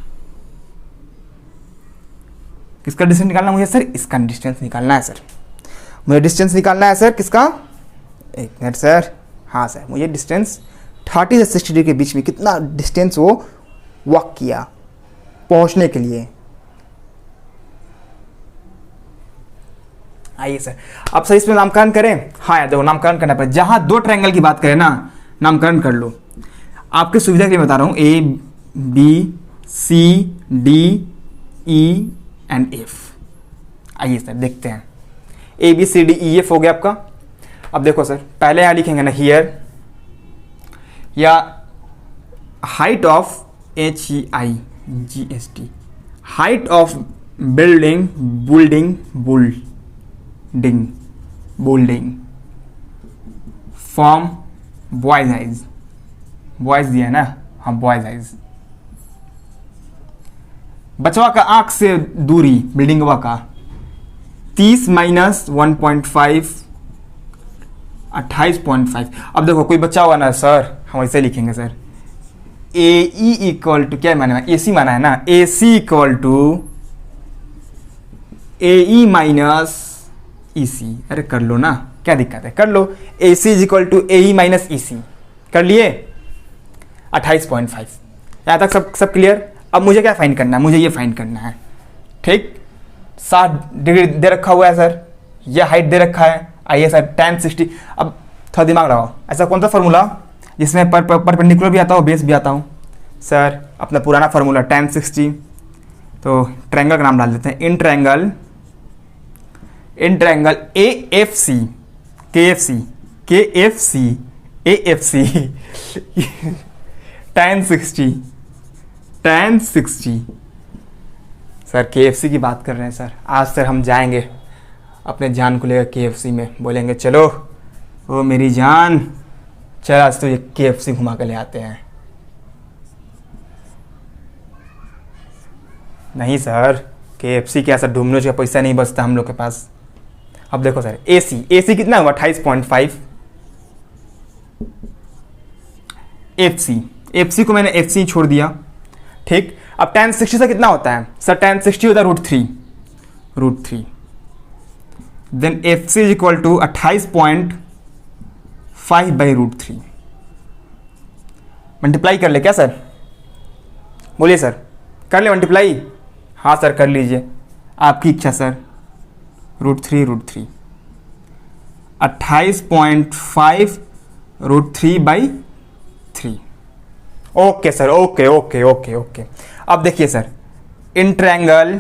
किसका डिस्टेंस निकालना मुझे सर? इसका डिस्टेंस निकालना है सर, मुझे डिस्टेंस निकालना है सर। किसका? 1 मिनट सर, हाँ सर, मुझे डिस्टेंस 30 से 60 डिग्री के बीच में कितना डिस्टेंस वो वॉक किया पहुंचने के लिए। आइए सर, अब सर इसमें नामकरण करें। हाँ यार देखो, नामकरण करना पड़ेगा। जहां 2 ट्रायंगल की बात करें ना, नामकरण कर लो। आपकी सुविधा के लिए बता रहा हूं, A B C D E and F। आइए सर देखते हैं, A B C D E F हो गया आपका। अब देखो सर, पहले यहाँ लिखेंगे ना हियर, या height of HEIGST, height of building from boy's eyes. Boys दिया ना, हाँ बॉयज आइज। बचवा का आंख से दूरी बिल्डिंगवा का 30 माइनस 1.5 28.5। अब देखो कोई बच्चा होगा ना सर, हम ऐसे लिखेंगे सर, AE इक्वल टू क्या माना है? AC माना है ना, AC equal to AE minus EC। अरे कर लो ना, क्या दिक्कत है, कर लो। AC is equal to AE minus EC कर लिए, 28.5। यहाँ तक सब क्लियर। अब मुझे क्या फाइंड करना है? मुझे ये फाइंड करना है, ठीक। 60 डिग्री दे रखा हुआ है सर, ये हाइट दे रखा है। आइए सर tan 60। अब थोड़ा दिमाग लगाओ, ऐसा कौन सा फार्मूला जिसमें परपेंडिकुलर भी आता हो, बेस भी आता हो? सर अपना पुराना फार्मूला tan 60। तो ट्रायंगल का नाम डाल देते हैं, in triangle AFC KFC tan 60। Sir KFC की बात कर रहे हैं सर। आज सर हम जाएंगे अपने जान को लेकर KFC में, बोलेंगे चलो ओ मेरी जान, चल आज तो ये KFC घुमा कर ले आते हैं। नहीं सर, KFC क्या सर, डोमिनोज का पैसा नहीं बचता हम लोग के पास। अब देखो सर, AC कितना हुआ? 28.5। FC को मैंने FC छोड़ दिया, ठीक। अब tan 60 से कितना होता है सर? tan 60 होता है √3। Then F C is equal to 28.5/√3। Multiply कर ले क्या सर? बोलिए सर, कर ले मल्टीप्लाई? हाँ सर कर लीजिए, आपकी इच्छा sir. √3 28.5√3/3। Okay sir, okay okay okay okay. अब देखिए सर, इन ट्रायंगल,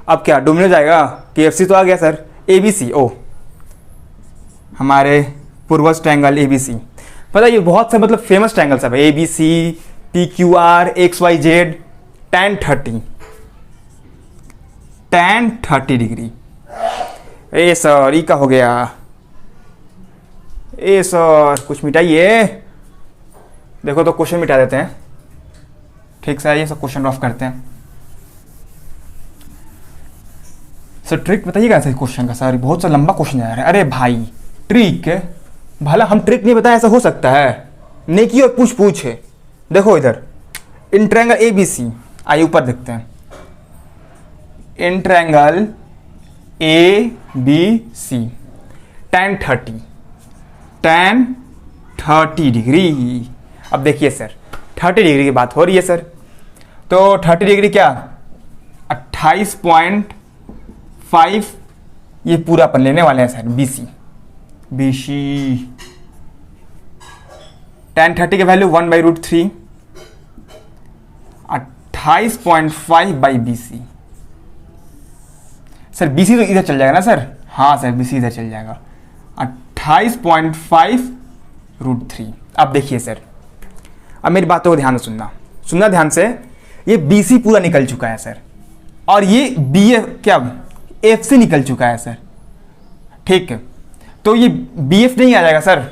अब क्या डोमिनो जाएगा? KFC तो आ गया सर। ABC, ओ हमारे पूर्वज ट्रायंगल ABC, पता है ये बहुत से मतलब फेमस ट्रायंगल सब है। ABC, PQR, XYZ, tan 30 degree. A sir E का हो गया? ए सर कुछ मिटाइए। देखो तो क्वेश्चन मिटा देते हैं। ठीक सर, ये सब क्वेश्चन ऑफ करते हैं सर। ट्रिक बताइएगा सर क्वेश्चन का सर, बहुत सा लंबा क्वेश्चन आ रहा है। अरे भाई ट्रिक भला हम ट्रिक नहीं बताया, ऐसा हो सकता है? नेकी और पूछ पूछ है। देखो इधर इन ट्रायंगल ABC, आइए ऊपर देखते हैं। In triangle ABC tan 30 degree. अब देखिए सर 30 डिग्री की बात हो रही है सर, तो 30 डिग्री क्या 28.5, ये पूरा अपन लेने वाले हैं सर। BC tan 30 की वैल्यू 1/√3, 28.5/BC। सर BC तो इधर चल जाएगा ना सर? हाँ सर BC इधर चल जाएगा, 28.5√3। अब देखिए सर, अब मेरी बातों को ध्यान से सुनना ध्यान से। ये BC पूरा निकल चुका है सर, और ये BF क्या FC निकल चुका है सर। ठीक है, तो ये BF नहीं आ जाएगा सर?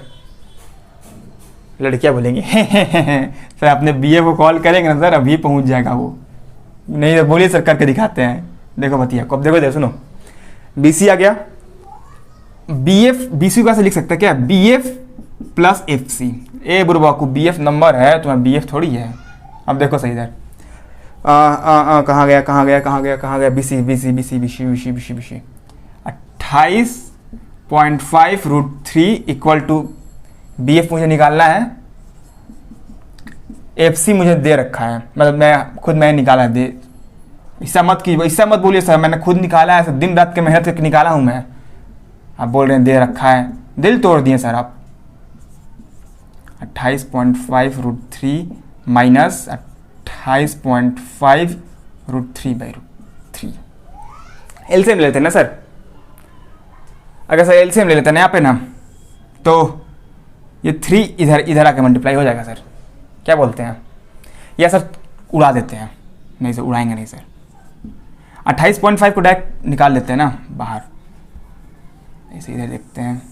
लड़कियां बोलेंगे सर अपने BF को कॉल करेंगे ना सर, अभी पहुंच जाएगा वो। नहीं तो बोलिए सर, करके दिखाते हैं। देखो बतिया को, अब देखो सुनो, BC आ गया। BC को कैसे लिख सकते हैं क्या? BF plus FC। ए बुरबा को BF नंबर है, तुम्हारा BF थोड़ी है। अब देखो सही इधर कहाँ गया BC 28.5√3 इक्वल टू BF मुझे निकालना है, FC मुझे दे रखा है, मतलब मैंने निकाला है। दे ऐसा मत बोलिए सर, मैंने खुद निकाला है सर, दिन रात के मेहनत करके निकाला हूं मैं। आप बोल रहे हैं दे रखा है, दिल तोड़ दिए सर आप। 28.5√3 माइनस 28.5√3/√3। एलसीएम ले लेते हैं ना सर? अगर सर एलसीएम ले लेते हैं ना यहाँ पे ना, तो ये 3 इधर आके मल्टीप्लाई हो जाएगा सर। क्या बोलते हैं? या सर उड़ा देते हैं? नहीं सर उड़ाएंगे नहीं सर। 28.5 को डायरेक्ट निकाल लेते हैं ना बाहर। ऐसे इधर देखते हैं,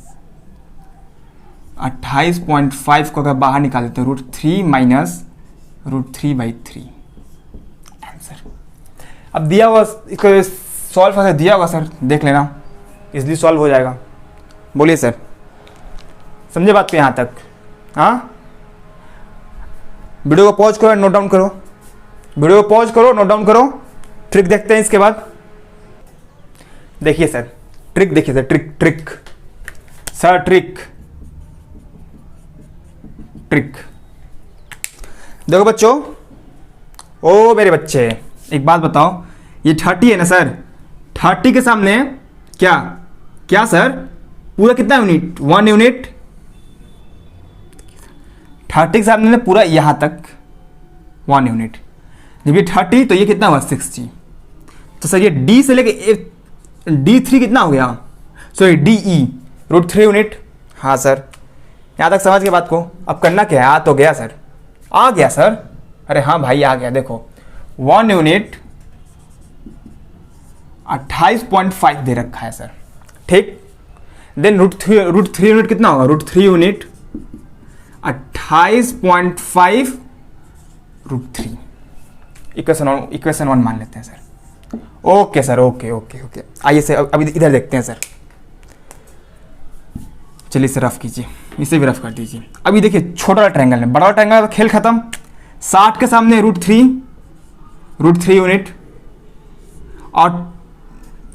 28.5 को अगर बाहर निकाल देते हैं, √3 माइनस √3/3 आंसर। अब दिया हुआ, इसको सॉल्व करके दिया होगा सर, देख लेना, इसलिए सॉल्व हो जाएगा। बोलिए सर, समझे बात पे यहाँ तक? हाँ, वीडियो को पॉज करो, नोट डाउन करो। वीडियो को पॉज करो, नोट डाउन करो। ट्रिक देखते हैं इसके बाद। देखिए सर ट्रिक, देखिए सर ट्रिक सर ट्रिक देखो बच्चों, ओ मेरे बच्चे, एक बात बताओ, ये 30 है ना सर? 30 के सामने क्या सर? पूरा कितना यूनिट? 1 यूनिट। 30 के सामने ना पूरा यहां तक 1 यूनिट। जब ये 30 तो ये कितना हुआ? 60। तो सर ये D से लेके D3 कितना हो गया? Sorry DE √3 unit. हाँ सर, यहां तक समझ के बात को। अब करना क्या है? आ तो गया सर, आ गया सर। अरे हाँ भाई आ गया। देखो 1 यूनिट 28.5 दे रखा है सर। ठीक, देन √3 यूनिट कितना होगा? √3 यूनिट 28.5√3। इक्वेशन 1 मान लेते हैं सर। Okay sir, okay. आइए सर अभी इधर देखते हैं सर। चलिए सर रफ कीजिए, इसे भी रफ कर दीजिए। अभी देखिए छोटा वाला ट्रायंगल है, बड़ा वाला ट्रायंगल खेल खत्म। 60 के सामने √3 यूनिट, और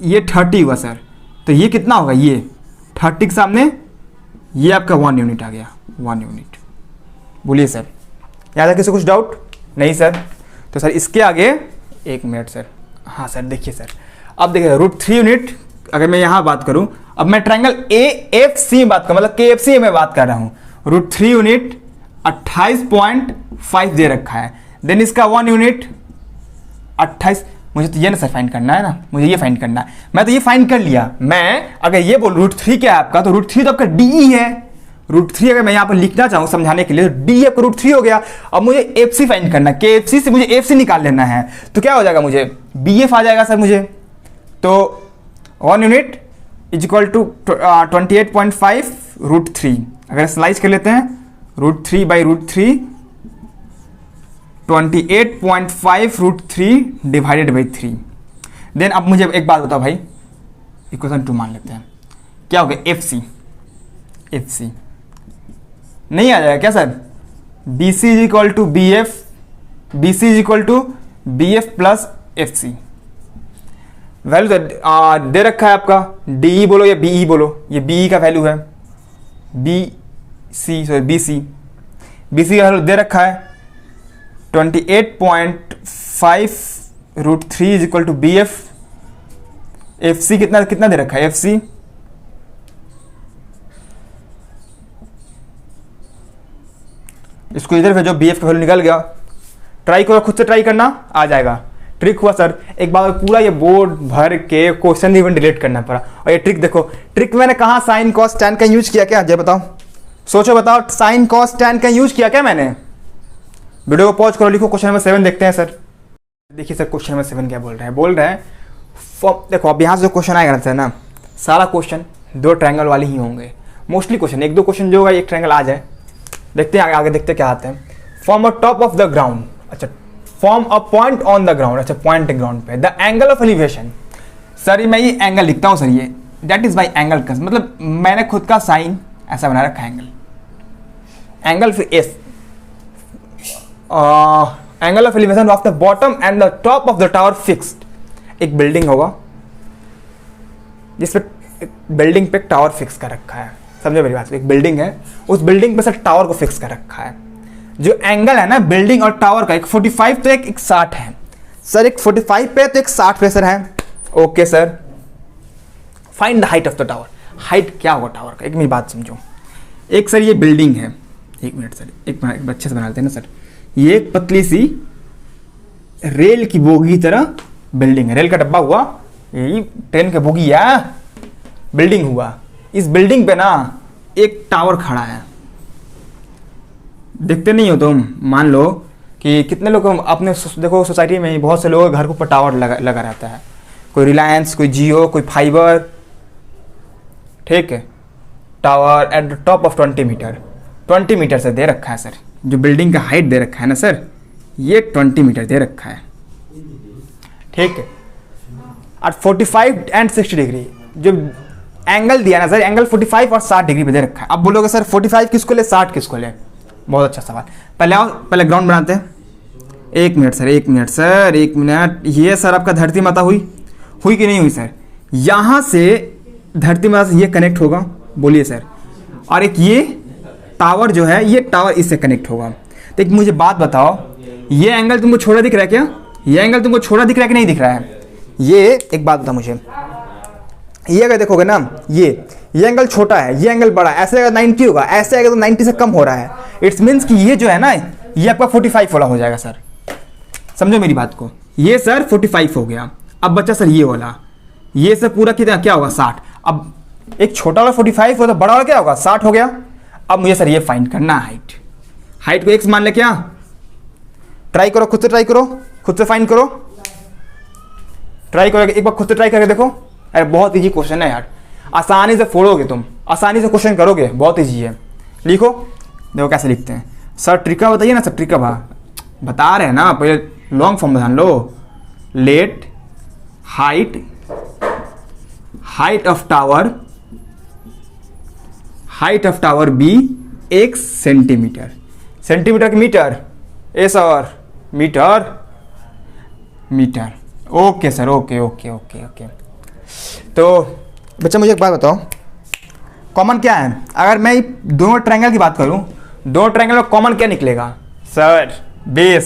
ये 30 हुआ सर। तो ये कितना होगा, ये 30 के सामने ये आपका 1 यूनिट आ गया, 1 यूनिट। बोलिए सर, याद है किसी कुछ डाउट? नहीं सर। तो सर इसके आगे 1 मिनट सर। हाँ सर देखिए सर, अब देखिए √3 यूनिट अगर मैं यहाँ बात करूँ, अब मैं ट्रायंगल AFC में बात करूँ, मतलब KFC में बात कर रहा हूँ। √3 यूनिट 28.5 दे रखा है, देन इसका 1 यूनिट 28। मुझे तो ये ना सर फाइंड करना है ना, मुझे ये फाइंड करना है। मैं तो ये फाइंड कर लिया। मैं अगर ये बोल √3 क्या है आपका, तो √3 तो आपका DE है। √3 अगर मैं यहाँ पर लिखना चाहूँ समझाने के लिए, तो DE आपका √3 हो गया। अब मुझे FC फाइंड करना है, KFC से मुझे FC निकाल लेना है। तो क्या हो जाएगा, मुझे BF आ जाएगा सर मुझे। तो 1 यूनिट इज इक्वल टू 28.5 √3। अगर स्लाइस कर लेते हैं, √3 बाई √3, 28.5 √3 डिवाइडेड बाई 3। देन अब मुझे एक बात बताओ भाई, इक्वेशन 2 मान लेते हैं, क्या हो गया FC नहीं आ जाएगा क्या sir? BC is equal to BF plus FC। Value दे रखा है आपका, DE बोलो या BE बोलो, ये BE का वैल्यू है, BC का वैल्यू दे रखा है 28.5 √3 is equal to BF। FC कितना दे रखा है, FC इसको इधर भेजो, BF का वैल्यू निकल गया। ट्राई करो, खुद से ट्राई करना, आ जाएगा। ट्रिक हुआ सर, एक बार पूरा ये बोर्ड भर के क्वेश्चन इवन डिलीट करना पड़ा। और ये ट्रिक देखो, ट्रिक मैंने कहा साइन कॉस टैन का यूज किया क्या, जय बताओ, सोचो बताओ, साइन कॉस टैन का यूज किया क्या मैंने? वीडियो को पॉज करो, लिखो क्वेश्चन नंबर 7 देखते हैं सर। देखिए सर क्वेश्चन नंबर 7 क्या बोल रहे हैं देखो अब यहाँ से जो क्वेश्चन आएगा सर ना, सारा क्वेश्चन 2 ट्रायंगल वाले ही होंगे मोस्टली क्वेश्चन। 1-2 क्वेश्चन जो होगा एक ट्रायंगल आ जाए, देखते हैं आगे देखते क्या आते हैं। From a top of the ground, अच्छा from a point on the ground, अच्छा पॉइंट ग्राउंड पे, the angle of elevation. Sir मैं ये एंगल लिखता हूँ सर, ये दैट इज बाई एंगल कस, मतलब मैंने खुद का साइन ऐसा बना रखा है, एंगल फिर S, angle of elevation of the bottom and the top of the tower fixed. एक बिल्डिंग होगा जिस पे बिल्डिंग पे टावर फिक्स कर रखा है, समझे मेरी बात? एक बिल्डिंग है, उस बिल्डिंग पे सर टावर को फिक्स कर रखा है। जो एंगल है ना बिल्डिंग और टावर का, एक 45 तो एक 60 है सर, एक 45 पे तो एक 60 पे सर है। Okay sir, find the height of the tower. Height क्या होगा टावर का, एक मेरी बात समझो। एक सर ये बिल्डिंग है, एक मिनट सर, एक अच्छे से बना लेते हैं ना सर। ये एक पतली सी रेल की बोगी की तरह बिल्डिंग है, रेल का डब्बा हुआ, यही ट्रेन की बोगी या बिल्डिंग हुआ। इस बिल्डिंग पे ना एक टावर खड़ा है, देखते नहीं हो तुम? मान लो कि कितने लोग अपने देखो सोसाइटी में बहुत से लोगों के घर के ऊपर टावर लगा रहता है, कोई रिलायंस, कोई जियो, कोई फाइबर, ठीक है। Tower at the top of 20 metre से दे रखा है सर। जो बिल्डिंग का हाइट दे रखा है ना सर, ये 20 मीटर दे रखा है, ठीक है। एट 45 एंड 60 डिग्री जो एंगल दिया ना सर, एंगल 45 और 60 डिग्री पे दे रखा है। अब बोलोगे सर 45 किसको ले, 60 किसको ले? बहुत अच्छा सवाल। पहले ग्राउंड बनाते हैं। एक मिनट सर, ये सर आपका धरती माता हुई कि नहीं हुई सर? यहाँ से धरती माता से ये कनेक्ट होगा, बोलिए सर। और एक ये टावर जो है, ये टावर इससे कनेक्ट होगा। तो एक मुझे बात बताओ, ये एंगल तुमको छोटा दिख रहा है क्या? ये एंगल तुमको छोटा दिख रहा है कि नहीं दिख रहा है? ये एक बात बताओ मुझे, ये अगर देखोगे ना, ये एंगल छोटा है, ये एंगल बड़ा है, ऐसे अगर 90 होगा, ऐसे अगर तो 90 से कम हो रहा है। इट्स मीन्स कि ये जो है ना, ये आपका 45 वाला हो जाएगा सर, समझो मेरी बात को। ये सर 45 हो गया। अब बच्चा सर ये वाला, ये सर पूरा कितना क्या होगा, 60। अब एक छोटा वाला 45 हो तो बड़ा वाला क्या होगा, 60 हो गया। अब मुझे सर ये फाइंड करना है हाइट को x मान ले क्या? ट्राई करो, खुद से ट्राई करो, खुद से फाइंड करो, ट्राई करो एक बार, खुद से ट्राई करके देखो। अरे बहुत इजी क्वेश्चन है यार, आसानी से फोड़ोगे तुम, आसानी से क्वेश्चन करोगे, बहुत इजी है। लिखो, देखो कैसे लिखते हैं सर। ट्रिका बताइए ना सर, ट्रिका बता रहे हैं ना, पहले लॉन्ग फॉर्म ध्यान लो। Let height of tower be x centimetre. Centimetre की मीटर, ए sir metre. Okay sir, okay. तो बच्चा मुझे एक बात बताओ, कॉमन क्या है? अगर मैं दोनों ट्रायंगल की बात करूं, दोनों ट्रायंगल में कॉमन क्या निकलेगा सर? बेस।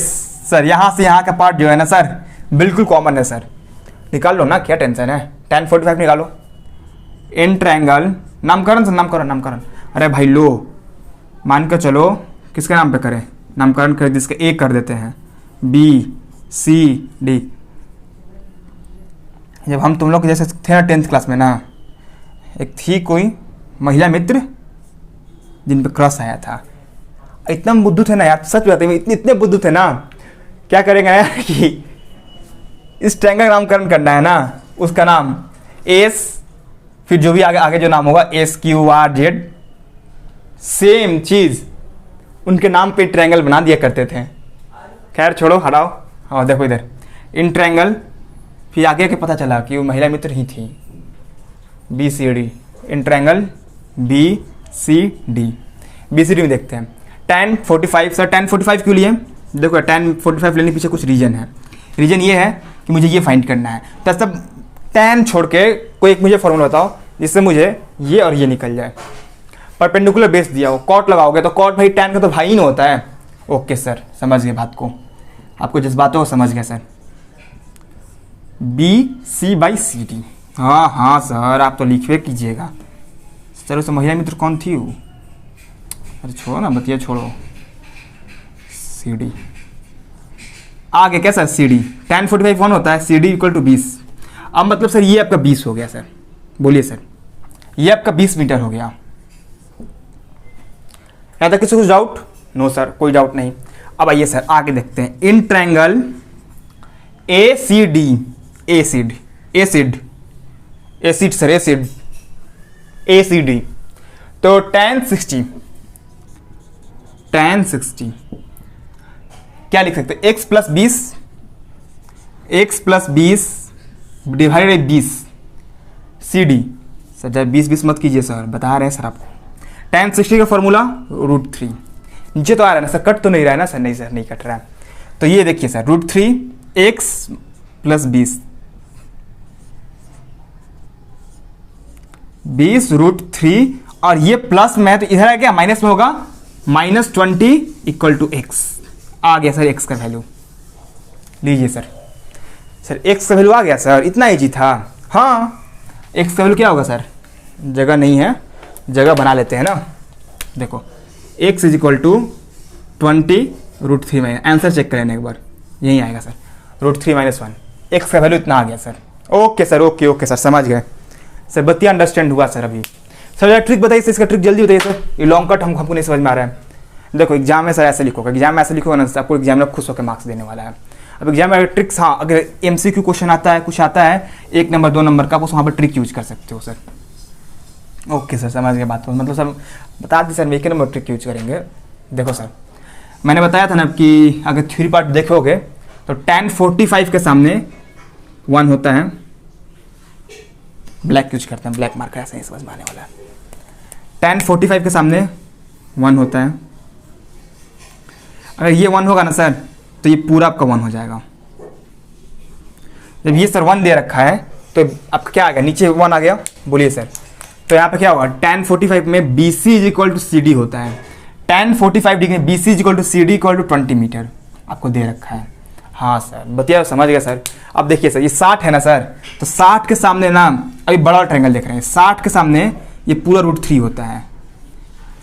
सर यहाँ से यहाँ का पार्ट जो है ना सर बिल्कुल कॉमन है सर, निकाल लो ना, क्या टेंशन है? tan 45 निकालो। इन ट्रायंगल नामकरण सर, नामकरण। अरे भाई लो, मान कर चलो किसके नाम पे करें? नामकरण कर जिसके ए कर देते हैं, BCD। जब हम तुम लोग जैसे थे ना 10th क्लास में ना, एक थी कोई महिला मित्र जिन पे क्रश आया था। इतना बुद्धू थे ना यार, सच बताते हैं, इतने बुद्धू थे ना, क्या करेंगे यार कि इस ट्रायंगल का नामकरण करना है ना, उसका नाम एस, फिर जो भी आगे जो नाम होगा SQRZ, सेम चीज़ उनके नाम पे ट्रायंगल बना दिया करते थे। खैर छोड़ो, हटाओ। हाँ देखो इधर इन ट्रायंगल, फिर आगे के पता चला कि वो महिला मित्र ही थी, BCD। इन ट्रायंगल BCD में देखते हैं tan 45। सर tan 45 क्यों लिए? देखो tan 45 लेने के पीछे कुछ रीज़न है। रीज़न ये है कि मुझे ये फाइंड करना है, तो सब tan छोड़ के कोई एक मुझे फॉर्मूला बताओ जिससे मुझे ये और ये निकल जाए। परपेंडिकुलर बेस दिया हो, कॉट लगाओगे तो कॉट भाई tan का तो भाई ही नहीं होता है। ओके सर, समझ गए बात को, आपको जिस बात हो समझ गया सर। BC/CD। हाँ सर, आप तो लिखवे कीजिएगा सर। उस महिला मित्र कौन थी वो? अरे छोड़ो ना, बतिया छोड़ो। CD आगे क्या सर? CD tan 45 कौन होता है? CD = 20। अब मतलब सर ये आपका 20 हो गया सर, बोलिए सर, ये आपका 20 मीटर हो गया। यहाँ तक किसी कुछ डाउट? नो सर, कोई डाउट नहीं। अब आइए सर आगे देखते हैं। इन ट्रायंगल ACD, ACD, तो tan 60 क्या लिख सकते हैं? x + 20 divided 20 CD। सर जब 20 मत कीजिए सर, बता रहे हैं सर आपको। tan 60 का फॉर्मूला √3। नीचे तो आ रहा है ना सर, कट तो नहीं रहा है ना सर? नहीं सर, नहीं कट रहा है। तो ये देखिए सर √3 x + 20 √3, और ये प्लस में है तो इधर है क्या? माइनस में होगा, -20 = x। आ गया सर x का वैल्यू, लीजिए सर। सर x का वैल्यू आ गया सर, इतना ईजी था। हाँ, x का वैल्यू क्या होगा सर? जगह नहीं है, जगह बना लेते हैं ना। देखो x = 20 √3 में, आंसर चेक करें एक बार, यही आएगा सर, √3 - 1। x का वैल्यू इतना आ गया sir. Okay sir, okay sir, समझ गए सर, बत्तियाँ अंडरस्टैंड हुआ सर। अभी सर जरा ट्रिक बताइए सर, इसका ट्रिक जल्दी बताइए सर, ये लॉन्ग कट हमको नहीं समझ में आ रहा है। देखो एग्जाम में सर ऐसे लिखोगे, एग्जाम में ऐसे लिखोगे ना सर, आपको एग्जाम में खुश होकर मार्क्स देने वाला है। अब एग्जाम में ट्रिक्स, हाँ अगर MCQ क्वेश्चन आता है, कुछ आता है 1 नंबर 2 नंबर का, आप वहाँ पर ट्रिक यूज कर सकते हो सर। ओके सर, समझ गए बात को, मतलब सर बता दी सर, हम 1 नंबर ट्रिक यूज करेंगे। देखो सर मैंने बताया था ना कि अगर थ्योरी पार्ट देखोगे तो tan 45 के सामने 1 होता है, ब्लैक यूज करते हैं, ब्लैक मार्कर ऐसे ही समझ में आने वाला है। tan 45 के सामने 1 होता है। अगर ये 1 होगा ना सर तो ये पूरा आपका 1 हो जाएगा। जब ये सर 1 दे रखा है तो आपका क्या आ गया? नीचे 1 आ गया, बोलिए सर। तो यहाँ पे क्या होगा? tan 45 में BC = CD होता है। tan 45 degree BC = CD = 20 metre आपको दे रखा है। हाँ सर, बतिया समझ गया सर। अब देखिए सर, ये 60 है ना सर, तो 60 के सामने ना, अभी बड़ा ट्रायंगल देख रहे हैं, 60 के सामने ये पूरा √3 होता है।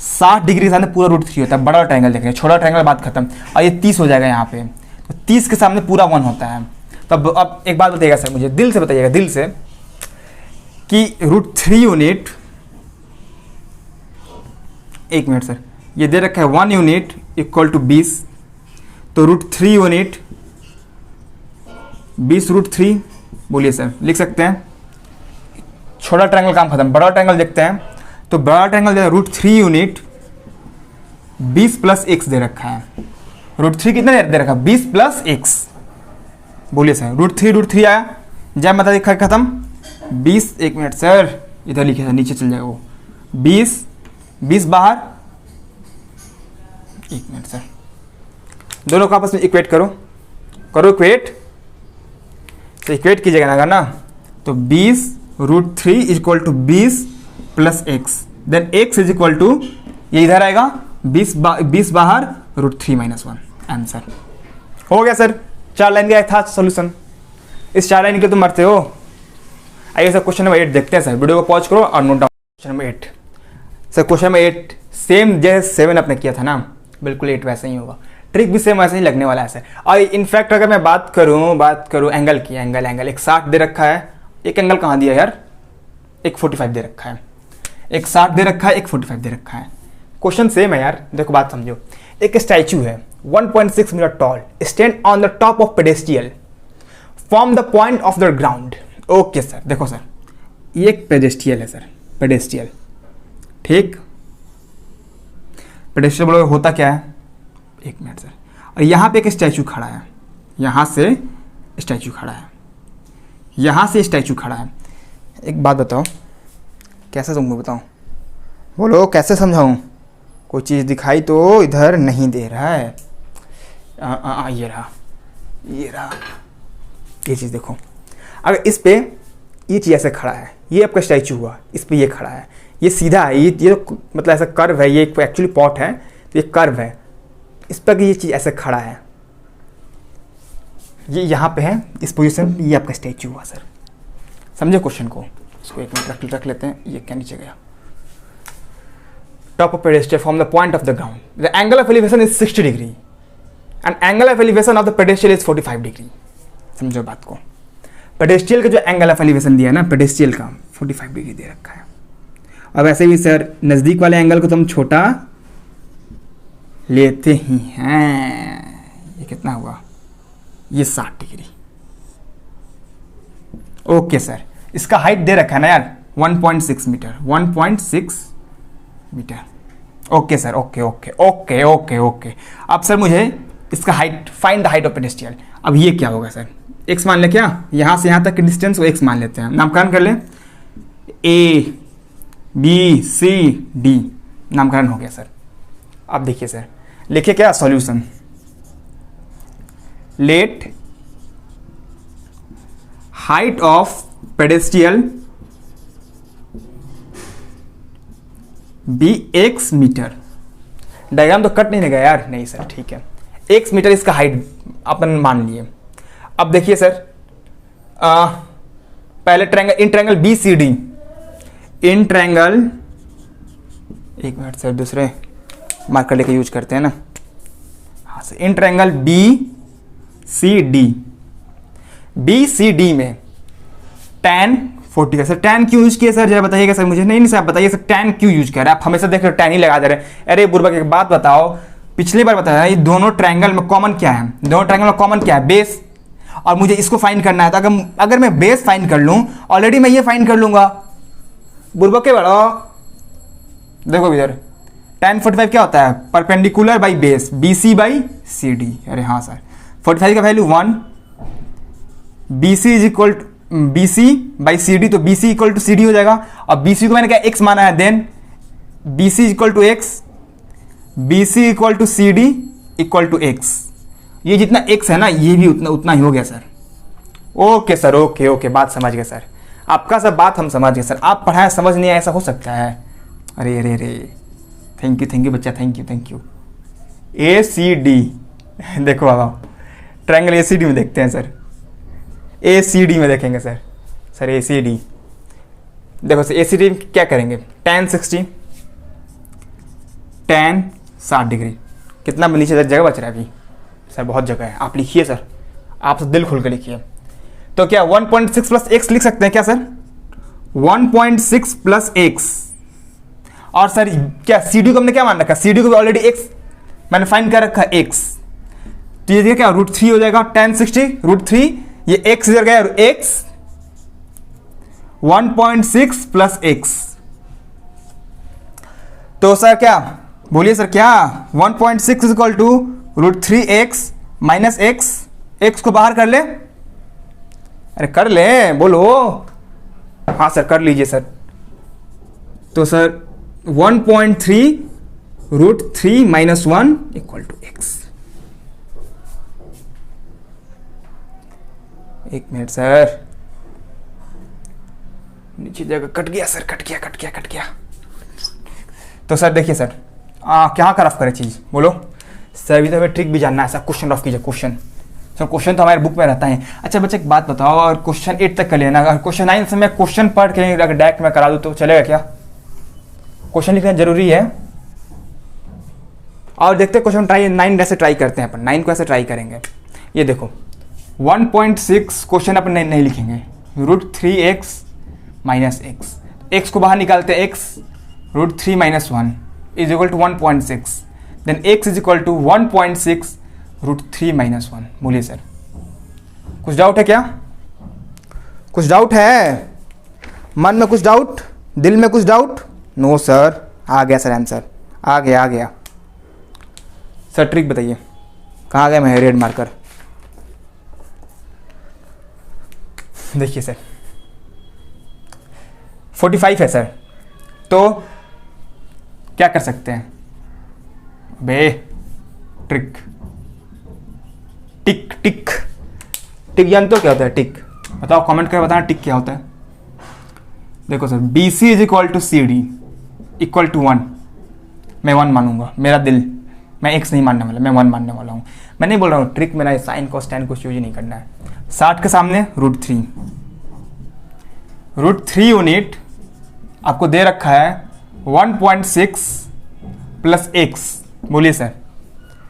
60 डिग्री के सामने पूरा √3 होता है, बड़ा ट्रायंगल देख रहे हैं, छोटा ट्रायंगल बात खत्म। और ये 30 हो जाएगा यहाँ पे, तो 30 के सामने पूरा 1 होता है। तब अब एक बात बताइएगा सर, मुझे दिल से बताइएगा, दिल से, कि √3 यूनिट, 1 मिनट सर, ये दे रखा है 1 यूनिट = 20, तो √3 यूनिट 20 √3, बोलिए सर, लिख सकते हैं। छोटा ट्रायंगल काम खत्म, बड़ा ट्रायंगल देखते हैं। तो बड़ा ट्रायंगल दे √3 यूनिट 20 + x दे रखा है। √3 कितना दे रखा है? 20 + x, बोलिए सर। √3 आया, जय माता दी, खत्म। 20, 1 मिनट सर, इधर लिखे सर, नीचे चल जाएगा वो, 20 बाहर, 1 मिनट सर, दोनों को आपस में इक्वेट करो इक्वेट, तो इक्वेट कीजिएगा ना, अगर ना तो 20 √3 is equal to 20 plus X, then X is equal to, ये इधर आएगा 20 बाहर √3 - 1, आंसर हो गया सर। 4 लाइन का था सोल्यूशन, इस 4 लाइन के तुम मरते हो। आइए सर क्वेश्चन नंबर 8 देखते हैं सर, वीडियो को पॉज करो और note down. Question number 8 sir, question number 8 same जैसे 7 आपने किया था ना, बिल्कुल 8 वैसे ही होगा, ट्रिक भी सेम वैसे ही लगने वाला है सर। और इनफैक्ट अगर मैं बात करूँ एंगल की, एंगल एक 60 दे रखा है, एक एंगल कहाँ दिया यार, एक 45 दे रखा है, एक 60 दे रखा है, एक 45 दे रखा है। क्वेश्चन सेम है यार, देखो बात समझो। एक स्टैचू है 1.6 metre tall, stand on the top of pedestal from the point of the ground. Okay sir, देखो सर, ये एक पेडेस्ट्रियल है सर, पेडेस्ट्रियल, ठीक। पेडेस्ट्रियल बोलोगे होता क्या है, एक मिनट सर, और यहाँ पे एक स्टैचू खड़ा है, यहाँ से स्टैचू खड़ा है, यहाँ से स्टैचू खड़ा है। एक बात बताओ, कैसे तुमको बताऊँ, बोलो कैसे समझाऊँ? कोई चीज़ दिखाई तो इधर नहीं दे रहा है। ये रहा, ये चीज़ देखो। अगर इस पे ये चीज़ ऐसे खड़ा है, ये आपका स्टैचू हुआ, इस पे ये खड़ा है, ये सीधा है, ये मतलब ऐसा कर्व है, ये एक्चुअली पॉट है तो ये कर्व है, इस पर ये चीज़ ऐसे खड़ा है, ये यहाँ पे है इस पोजीशन, ये आपका स्टैचू हुआ सर। समझे क्वेश्चन को? इसको एक मिनट रख लेते हैं, ये क्या नीचे गया। Top of pedestal from the point of the ground. The angle of elevation is 60 degree and angle of elevation of the pedestal is 45 degree. समझो बात को। पेडेस्ट्रियल का जो एंगल ऑफ एलिवेशन दिया है ना, पेडेस्ट्रियल का 45 डिग्री दे रखा है। अब ऐसे भी सर नज़दीक वाले एंगल को तो हम छोटा लेते ही हैं। ये कितना हुआ? ये 60 डिग्री। ओके सर, इसका हाइट दे रखा है ना यार 1.6 metre, 1.6 metre. Okay sir, okay okay okay okay okay. अब सर मुझे इसका height, find the height of pedestal. अब ये क्या होगा सर, x मान ले, क्या यहाँ से यहाँ तक की डिस्टेंस को x मान लेते हैं, नामकरण कर ले, A B C D, नामकरण हो गया सर। अब देखिए सर, लिखिए क्या solution, let height of pedestal be x metre. Diagram तो कट नहीं लगा यार, नहीं सर ठीक है, x मीटर इसका हाइट अपन मान लिए। अब देखिए सर, पहले triangle, in triangle B C D, in triangle, एक मिनट सर दूसरे मार्कर लेके यूज करते हैं ना, हाँ sir, in triangle B C D में tan 40 का। सर tan क्यों यूज किया सर, जरा बताइएगा सर मुझे। नहीं सर आप बताइए सर, tan क्यों यूज कर रहे हैं आप? हमेशा देख रहे हो tan ही लगा दे रहे हैं। अरे बुर्बक एक बात बताओ, पिछली बार बताया ये दोनों ट्रायंगल में कॉमन क्या है, दोनों ट्रायंगल में कॉमन क्या है, बेस। और मुझे इसको फाइंड करना है, तो अगर मैं बेस फाइंड कर लूँ, ऑलरेडी मैं ये फाइंड कर लूंगा। बुर्बक के बड़ो देखो इधर, tan 45 क्या होता है, perpendicular by base, BC by CD। अरे हाँ सर, 45 का value 1, BC is equal to BC by CD, तो BC इक्वल टू CD हो जाएगा। अब BC को मैंने क्या x माना है, then BC equal to x, BC equal to CD equal to x। ये जितना x है ना, ये भी उतना ही हो गया sir. Okay sir, okay okay, बात समझ गए सर, आपका सब बात हम समझ गए सर। आप पढ़ाया समझ नहीं आया, ऐसा हो सकता है? अरे अरे अरे, थैंक यू बच्चा, थैंक यू। ACD देखो बाबा, ट्रायंगल ACD में देखते हैं सर, ACD में देखेंगे सर। ACD देखो सर, ACD में क्या करेंगे, tan 60, tan 60 डिग्री। कितना नीचे जगह बच रहा है अभी सर? बहुत जगह है, आप लिखिए सर, आप दिल खोल के लिखिए। तो क्या 1.6 प्लस x लिख सकते हैं क्या सर? 1.6 plus x। और सर क्या CD को हमने क्या मान रखा, CD को भी ऑलरेडी x मैंने फाइंड कर रखा है, x। तो ये क्या √3 हो जाएगा, tan 60 √3, ये x इधर गया, x 1.6 प्लस x। तो सर क्या बोलिए सर, क्या 1.6 is equal to √3x minus x को बाहर कर ले। अरे कर ले, बोलो। हाँ सर कर लीजिए सर। तो sir 1.3 √3 minus 1 equal to x। एक मिनट सर, नीचे जगह कट गया सर, कट गया। तो सर देखिए सर, क्या का रफ करे चीज़ बोलो सर, अभी तो हमें ट्रिक भी जानना है। सर क्वेश्चन रफ कीजिए, क्वेश्चन सर, क्वेश्चन तो हमारे बुक में रहता है। अच्छा बच्चे एक बात बताओ, और क्वेश्चन 8 तक कर लेना, अगर क्वेश्चन 9 से मैं क्वेश्चन पढ़ के अगर डायरेक्ट में करा दूँ तो चलेगा क्या? क्वेश्चन लिखना जरूरी है। और देखते हैं क्वेश्चन 9 कैसे ट्राई करते हैं अपन, 9 को ऐसे ट्राई करेंगे। ये देखो 1.6 क्वेश्चन अपन नहीं लिखेंगे, √3x माइनस एक्स, एक्स को बाहर निकालते हैं, x √3 - 1 is equal to 1.6, then x is equal to 1.6 √3 - 1। बोलिए सर, कुछ डाउट है क्या? कुछ डाउट है मन में? कुछ डाउट दिल में? कुछ डाउट? नो सर, आ गया सर आंसर, आ गया। सर ट्रिक बताइए, कहाँ गए मैं रेड मार्कर? देखिए सर 45 है सर, तो क्या कर सकते हैं बे? ट्रिक, टिक जानते हो क्या होता है? टिक बताओ, कमेंट करके बताना टिक क्या होता है। देखो sir, BC is equal to CD equal to 1, मैं 1 मानूंगा, मेरा दिल, मैं x नहीं मानने वाला, मैं 1 मानने वाला हूँ। मैं नहीं बोल रहा हूँ ट्रिक, मेरा साइन को स्टैंड कुछ यूज नहीं करना है। 60 के सामने √3 यूनिट आपको दे रखा है 1.6 प्लस x। बोलिए सर,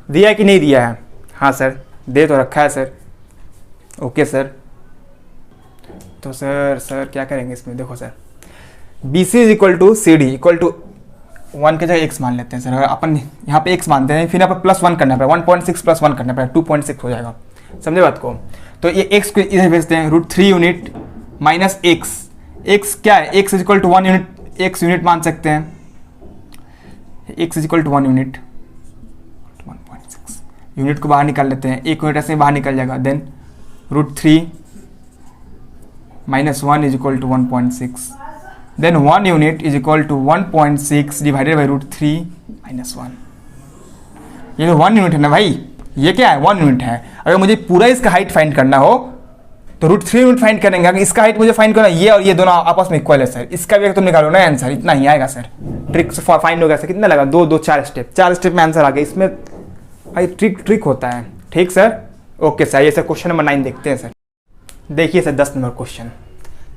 दिया है कि नहीं दिया है? हाँ सर, दे तो रखा है सर। ओके सर, तो सर क्या करेंगे इसमें? देखो sir, BC is equal to CD equal to 1 के जगह x मान लेते हैं सर। अगर अपन यहाँ पे x मानते हैं, फिर यहाँ पे +1 करना पड़ेगा, 1.6 + 1 करना पड़ेगा, 2.6 हो जाएगा। समझे बात को? तो ये x को इधर भेजते हैं, √3 यूनिट माइनस x क्या है? x is equal to 1 unit, x unit मान सकते हैं, x is equal to 1 unit, 1.6 unit को बाहर निकाल लेते हैं, 1 यूनिट ऐसे बाहर निकल जाएगा, then √3 - 1 is equal to 1.6, then 1 unit is equal to 1.6 divided by √3 - 1। ये तो 1 यूनिट है ना भाई, ये क्या है? 1 यूनिट है। अगर मुझे पूरा इसका हाइट फाइंड करना हो तो √3 यूनिट फाइंड करेंगे। अगर इसका हाइट मुझे फाइंड करना, ये और ये दोनों आपस में इक्वल है सर, इसका भी अगर तुम निकालो ना आंसर, इतना ही आएगा सर। ट्रिक से फाइंड होगा सर, कितना लगा? 4 स्टेप में आंसर आ गया। इसमें भाई ट्रिक होता है। ठीक सर, ओके सर। ये सर क्वेश्चन नंबर 9 देखते हैं सर। देखिए सर 10 नंबर क्वेश्चन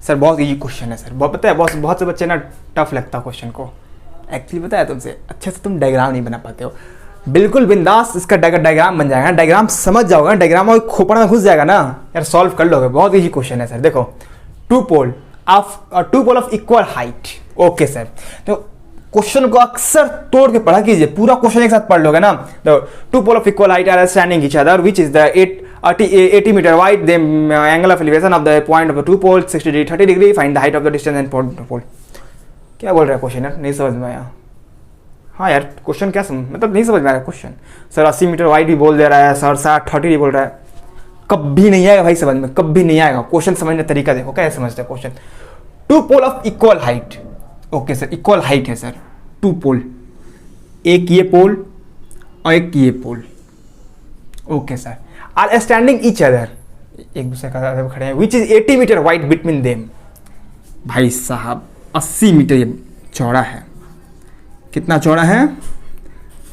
सर, बहुत इजी क्वेश्चन है सर। बहुत पता है, बहुत से बच्चे ना टफ लगता है क्वेश्चन को। एक्चुअली पता है तुमसे, अच्छे से तुम डायग्राम नहीं बना पाते हो। बिल्कुल बिंदास इसका डायग्राम बन जाएगा, डायग्राम समझ जाओगे, डायग्राम और खोपड़ा में घुस जाएगा ना यार, सॉल्व कर लोगे। बहुत इजी क्वेश्चन है सर। देखो, two pole of equal height. Okay sir, तो क्वेश्चन को अक्सर तोड़ के पढ़ा कीजिए, पूरा क्वेश्चन एक साथ पढ़ लोगे ना। तो two pole of equal height are standing each other which is the 80 metre wide, the angle of elevation of the point of the two pole 60 degree 30 degree, find the height of the distance and pole. क्या बोल रहा है question यार? नहीं समझ में आया। हाँ यार, क्वेश्चन क्या मतलब नहीं समझ में आया क्वेश्चन। सर 80 मीटर वाइड भी बोल दे रहा है सर, 60 भी बोल रहा है। कभी नहीं आएगा भाई समझ में, कभी नहीं आएगा। क्वेश्चन समझने का तरीका देखो, कैसे समझते हैं question. Two pole of equal height. Okay sir, equal height है सर, टू पोल, एक ये पोल और एक ये pole. Okay sir, are standing each other, एक दूसरे का खड़े हैं, which is 80 metre wide between them. भाई साहब 80 मीटर ये चौड़ा है। कितना चौड़ा है?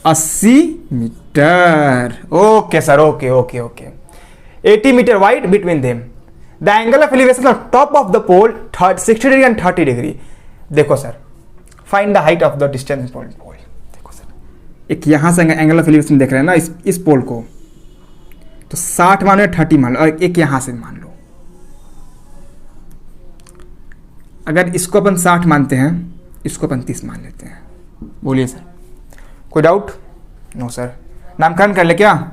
80 metre. Okay sir, okay okay okay. 80 metre wide between them. The angle of elevation of top of the pole 60 degree and 30 degree. देखो sir, find the height of the distance pole. देखो sir, एक यहां से angle of elevation देख रहे हैं ना इस पोल को, तो 60 मान लो, 30 मान लो, और एक यहां से मान लो। अगर इसको अपन 60 मानते हैं, इसको अपन 30 मान लेते हैं। बोलिए सर, कोई डाउट? No sir. नामकरण कर ले क्या?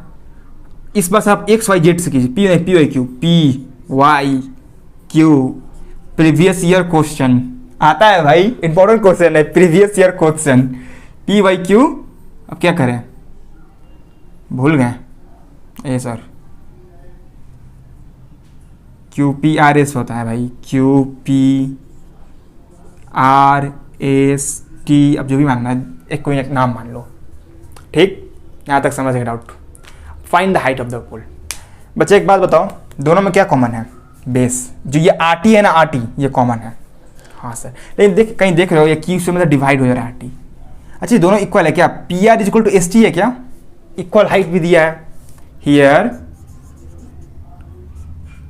इस बार आप XYZ से कीजिए, PYQ। प्रीवियस ईयर क्वेश्चन आता है भाई, इंपॉर्टेंट क्वेश्चन है, प्रीवियस ईयर क्वेश्चन। PYQ। अब क्या करें, भूल गए? ए सर, QPRS होता है भाई, QPRST। अब जो भी मानना है, एक कोई एक नाम मान लो। ठीक, यहाँ तक समझ गए doubt? Find the height of the pole. बच्चे एक बात बताओ, दोनों में क्या कॉमन है? बेस। जो ये RT है ना, RT ये कॉमन है, हाँ सर, लेकिन कहीं देख रहे हो ये क्यू से मतलब डिवाइड हो जा रहा है टी। अच्छा, दोनों इक्वल है क्या? P R is equal to S T है क्या? इक्वल हाइट भी दिया है here,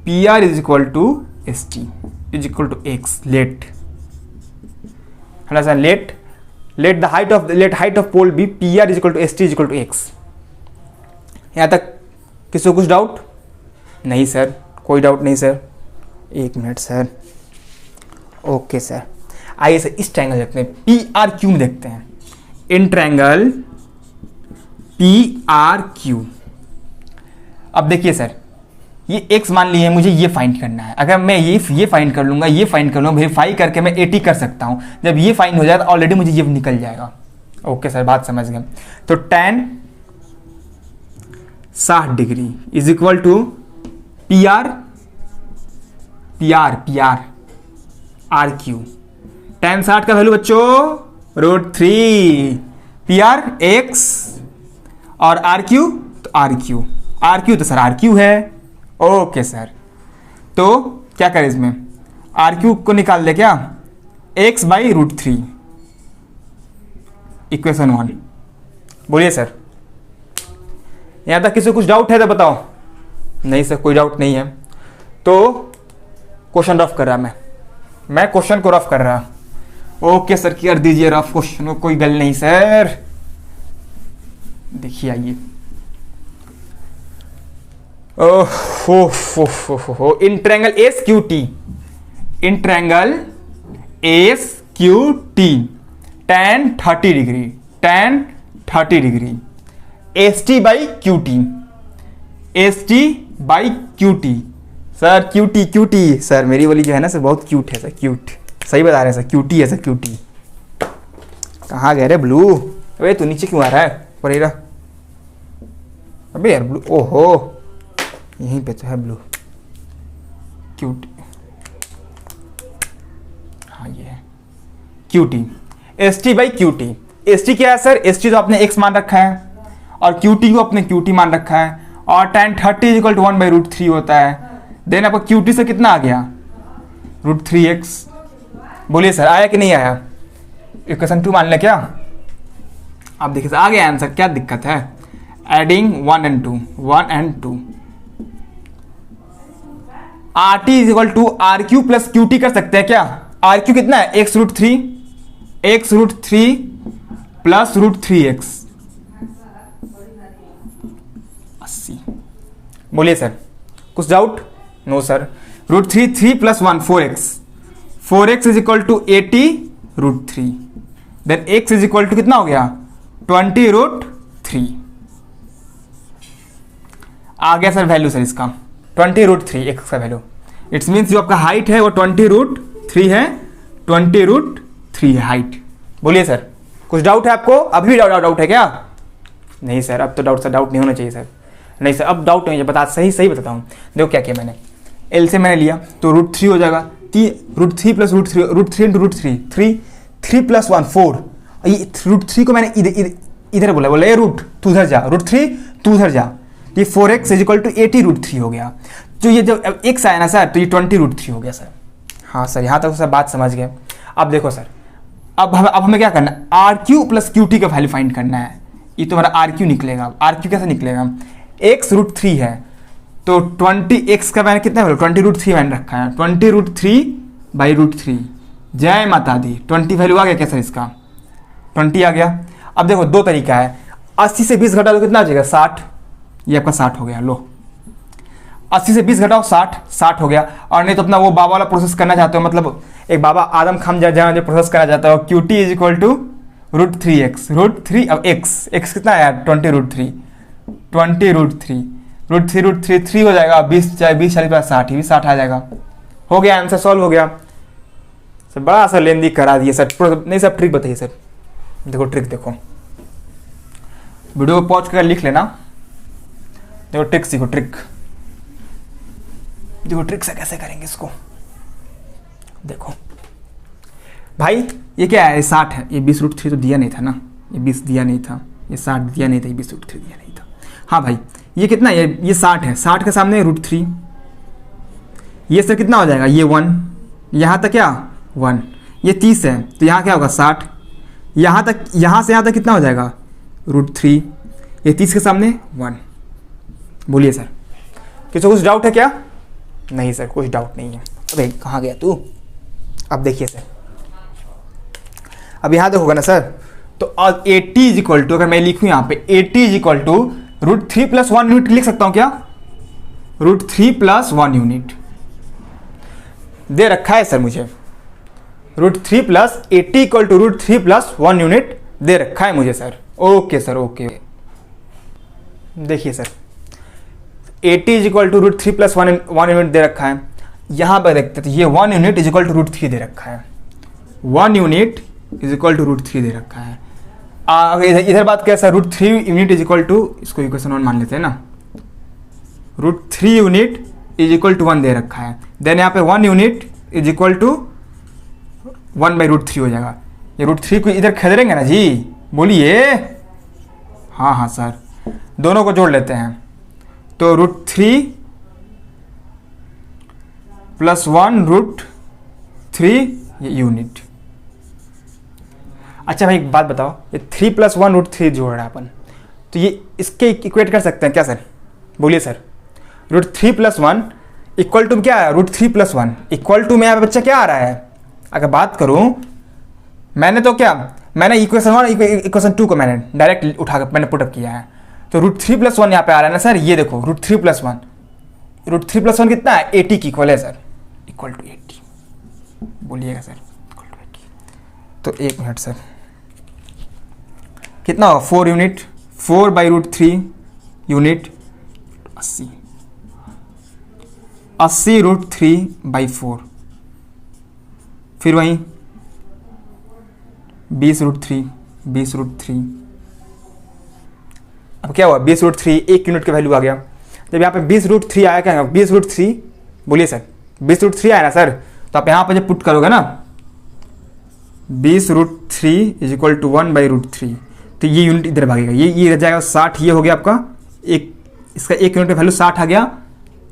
P R is equal to S T is equal to X. Let है ना sir, let the height of pole be P R is equal to S T is equal to X. यहाँ तक किसी को कुछ doubt? नहीं sir, कोई doubt नहीं सर। एक मिनट सर, ओके सर। आइए सर इस ट्रायंगल देखते हैं, पी आर क्यू में देखते हैं। In triangle P R Q, अब देखिए सर, ये x मान लिए मुझे ये फाइंड करना है। अगर मैं ये फाइंड कर लूँगा, ये फाइंड कर लूँगा, वेरीफाई करके मैं 80 कर सकता हूँ। जब ये फाइंड हो जाए तो ऑलरेडी मुझे ये निकल जाएगा। ओके सर, बात समझ गए। तो tan 60 degree is equal to P R R Q. tan 60 का वैल्यू बच्चों √3, पी आर एक्स और आर क्यू तो आर क्यू तो सर आर क्यू है। ओके सर, तो क्या करें इसमें, आर क्यू को निकाल दे क्या, x बाई √3, इक्वेशन 1। बोलिए सर, यहाँ तक किसी को कुछ डाउट है तो बताओ। नहीं सर, कोई डाउट नहीं है। तो क्वेश्चन रफ कर रहा मैं क्वेश्चन को रफ कर रहा। ओके सर, कर दीजिए रफ क्वेश्चन को, कोई गल नहीं सर। देखिए आइए, in triangle S Q T, in triangle S Q T tan 30 degree S T by Q T, sir Q T sir, मेरी वाली जो है ना सर बहुत क्यूट है सर, क्यूट, सही बता रहे हैं सर, क्यूटी है सर, क्यूटी। कहाँ गए रे ब्लू? अबे तू नीचे क्यों आ रहा है परेरा? अबे यार ब्लू, ओहो यहीं पे तो है ब्लू, क्यूटी। हाँ ये है Q T, S T by Q T. S T क्या है सर? एस टी तो आपने एक्स मान रखा है और क्यूटी को अपने क्यूटी मान रखा है, और tan 30 is equal to 1 by √3 होता है। देन आपको क्यूटी से कितना आ गया, √3x। बोलिए सर, आया कि नहीं आया? इक्वेशन 2 मान ले क्या? आप देखिए सर, आ गया आंसर, क्या दिक्कत है? Adding 1 and 2 R T is equal to R Q plus Q T कर सकते हैं क्या? आर क्यू कितना है? x √3 plus √3x 80। बोलिए सर, कुछ doubt? No sir. √3 3 plus 1 4x is equal to 80 √3, then x is equal to कितना हो गया, 20 √3। आ गया सर वैल्यू सर इसका 20 √3 x का वैल्यू। इट्स मीन्स जो आपका हाइट है वो 20 √3 है, 20 √3 है हाइट। बोलिए सर, कुछ डाउट है आपको? अभी डाउट है क्या? नहीं सर, अब तो डाउट नहीं होना चाहिए सर। नहीं सर, अब डाउट नहीं है, बता सही बताता हूँ। देखो क्या किया मैंने, एल से मैंने लिया तो √3 हो जाएगा, √3 प्लस √3 इंटू √3 3 प्लस 1 4। ये √3 को मैंने इधर बोला ये रूट, तू उधर जा, √3 तू उधर जा, ये 4x इज इक्वल टू 80 √3 हो गया। तो ये जब x आया ना सर तो ये 20 √3 हो गया सर। हाँ सर, यहाँ तक सर बात समझ गए। अब देखो सर, अब हमें क्या करना है, R Q plus Q T का वैल्यू फाइंड करना है। ये तो हमारा आर क्यू निकलेगा। आर क्यू कैसे निकलेगा, x √3 है तो 20x का मैंने कितना वैल्यू 20 √3 मैंने रखा है, 20 √3 बाई √3। जय माता दी, 20 वैल्यू आ गया क्या सर इसका? 20 आ गया। अब देखो दो तरीका है, 80 से 20 घटा तो कितना आ जाएगा 60, ये आपका 60 हो गया। लो 80 से 20 घटाओ 60 हो गया। और नहीं तो अपना वो बाबा वाला प्रोसेस करना चाहते हो, मतलब एक बाबा आदम खान जहाँ जो प्रोसेस करना चाहता हो, Q T is equal to √3x √3। अब x कितना आया 20 √3 3 हो जाएगा, 20 चाहे 20 40 60 भी 60 आ जाएगा। हो गया आंसर, सॉल्व हो गया सर। बड़ा सर लेंदी करा दिए सर। नहीं सर, ट्रिक बताइए सर। देखो ट्रिक, देखो वीडियो को पॉज कर लिख लेना। देखो ट्रिक सीखो, ट्रिक देखो, ट्रिक से कैसे करेंगे इसको। देखो भाई, ये क्या है, 60 है, ये 20 √3 तो दिया नहीं था ना, ये 20 दिया नहीं था, ये 60 दिया नहीं था, ये 20 √3 दिया नहीं था। हाँ भाई, ये कितना है, ये 60 है, 60 के सामने √3, ये सर कितना हो जाएगा, ये 1, यहाँ तक क्या 1, ये 30 है तो यहाँ क्या होगा 60, यहाँ तक, यहाँ से यहाँ तक कितना हो जाएगा √3, ये 30 के सामने 1। बोलिए सर, किसी को कुछ डाउट है क्या? नहीं सर कुछ डाउट नहीं है। अबे कहाँ गया तू? अब देखिए सर, अब यहाँ देखोगे ना सर, तो 80 इज इक्वल टू, अगर मैं लिखूँ यहाँ पे 80 इज इक्वल टू √3 + 1 यूनिट लिख सकता हूँ क्या? √3 + 1 यूनिट दे रखा है सर मुझे, √3 + 80 इक्वल टू √3 + 1 यूनिट दे रखा है मुझे सर। ओके सर ओके, देखिए sir 80 is equal to √3 + 1 unit दे रखा है। यहाँ पर देखते तो ये 1 यूनिट इज इक्वल टू √3 दे रखा है, 1 यूनिट इज इक्वल टू √3 दे रखा है। इधर बात क्या sir, √3 unit is equal to, इसको इक्वेशन 1 मान लेते हैं ना, √3 यूनिट इज इक्वल टू 1 दे रखा है। देन यहाँ पे 1 यूनिट इज इक्वल टू 1/√3 हो जाएगा। ये √3 को इधर खदेड़ेंगे ना जी, बोलिए। हाँ हाँ सर, दोनों को जोड़ लेते हैं तो √3 + 1√3 यूनिट। अच्छा भाई एक बात बताओ, ये 3 + 1√3 जोड़ रहा है अपन, तो ये इसके इक्वेट कर सकते हैं क्या सर? बोलिए सर, √3 + 1 इक्वल टू क्या है? √3 + 1 इक्वल टू में यहाँ पे बच्चा क्या आ रहा है? अगर बात करूँ, मैंने तो क्या, मैंने इक्वेशन 1 इक्वेशन 2 को मैंने डायरेक्ट उठा कर मैंने पुटअप किया है, तो √3 + 1 यहाँ पे आ रहा है ना सर। ये देखो √3 + 1, √3 + 1 कितना है? 80 की इक्वल है सर, इक्वल टू 80। बोलिएगा सर इक्वल टू 80, तो 1 मिनट सर, कितना होगा 4 यूनिट, 4/√3 यूनिट 80, 80 √3/4, फिर वहीं 20√3, 20√3। अब क्या हुआ 20√3, 1 यूनिट का वैल्यू आ गया। जब यहाँ पे 20√3 आया, क्या 20√3, बोलिए सर 20√3 आया ना सर, तो आप यहाँ पर जब पुट करोगे ना 20√3 इज इक्वल टू 1/√3, तो ये यूनिट इधर भागेगा, ये रह जाएगा 60। ये हो गया आपका एक, इसका 1 यूनिट का वैल्यू 60 आ गया।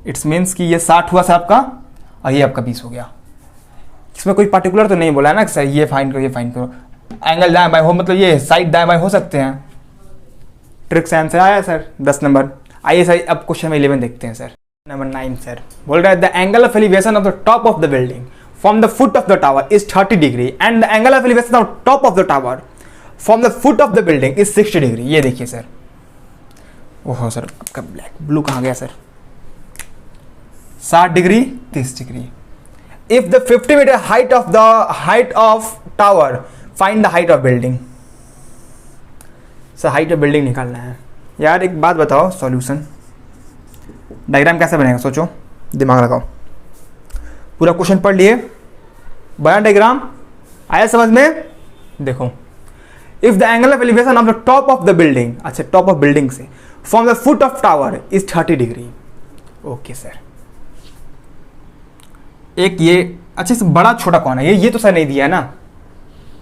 इट्स मीन्स कि ये 60 हुआ सर आपका, और ये आपका 20 हो गया। इसमें कोई पर्टिकुलर तो नहीं बोला है ना कि सर ये फाइंड करो, ये फाइंड करो। एंगल दाएं बाएं हो, मतलब ये साइड दाएं बाएं हो सकते हैं। ट्रिक से आंसर आया सर 10 नंबर। आइए सर अब क्वेश्चन 11 देखते हैं सर। नंबर 9 सर बोल रहा है the angle of elevation of the top of the building from the foot of the tower is 30 degree and the angle of elevation of top of the tower from the foot of the building is 60 degree. ये देखिए sir, ओहो sir आपका black blue कहाँ गया sir? 60 degree, 30 degree. If the 50 metre height of tower find the height of building. Sir height of building निकालना है यार। एक बात बताओ, सॉल्यूशन डायग्राम कैसे बनेगा? सोचो, दिमाग लगाओ। पूरा क्वेश्चन पढ़ लिए, बना डायग्राम, आया समझ में? देखो, if the angle of elevation of the top of the building, अच्छा टॉप ऑफ बिल्डिंग से, from the foot of tower is 30 degree. Okay sir, एक ये, अच्छा इस बड़ा छोटा कौन है? ये तो सर नहीं दिया है ना?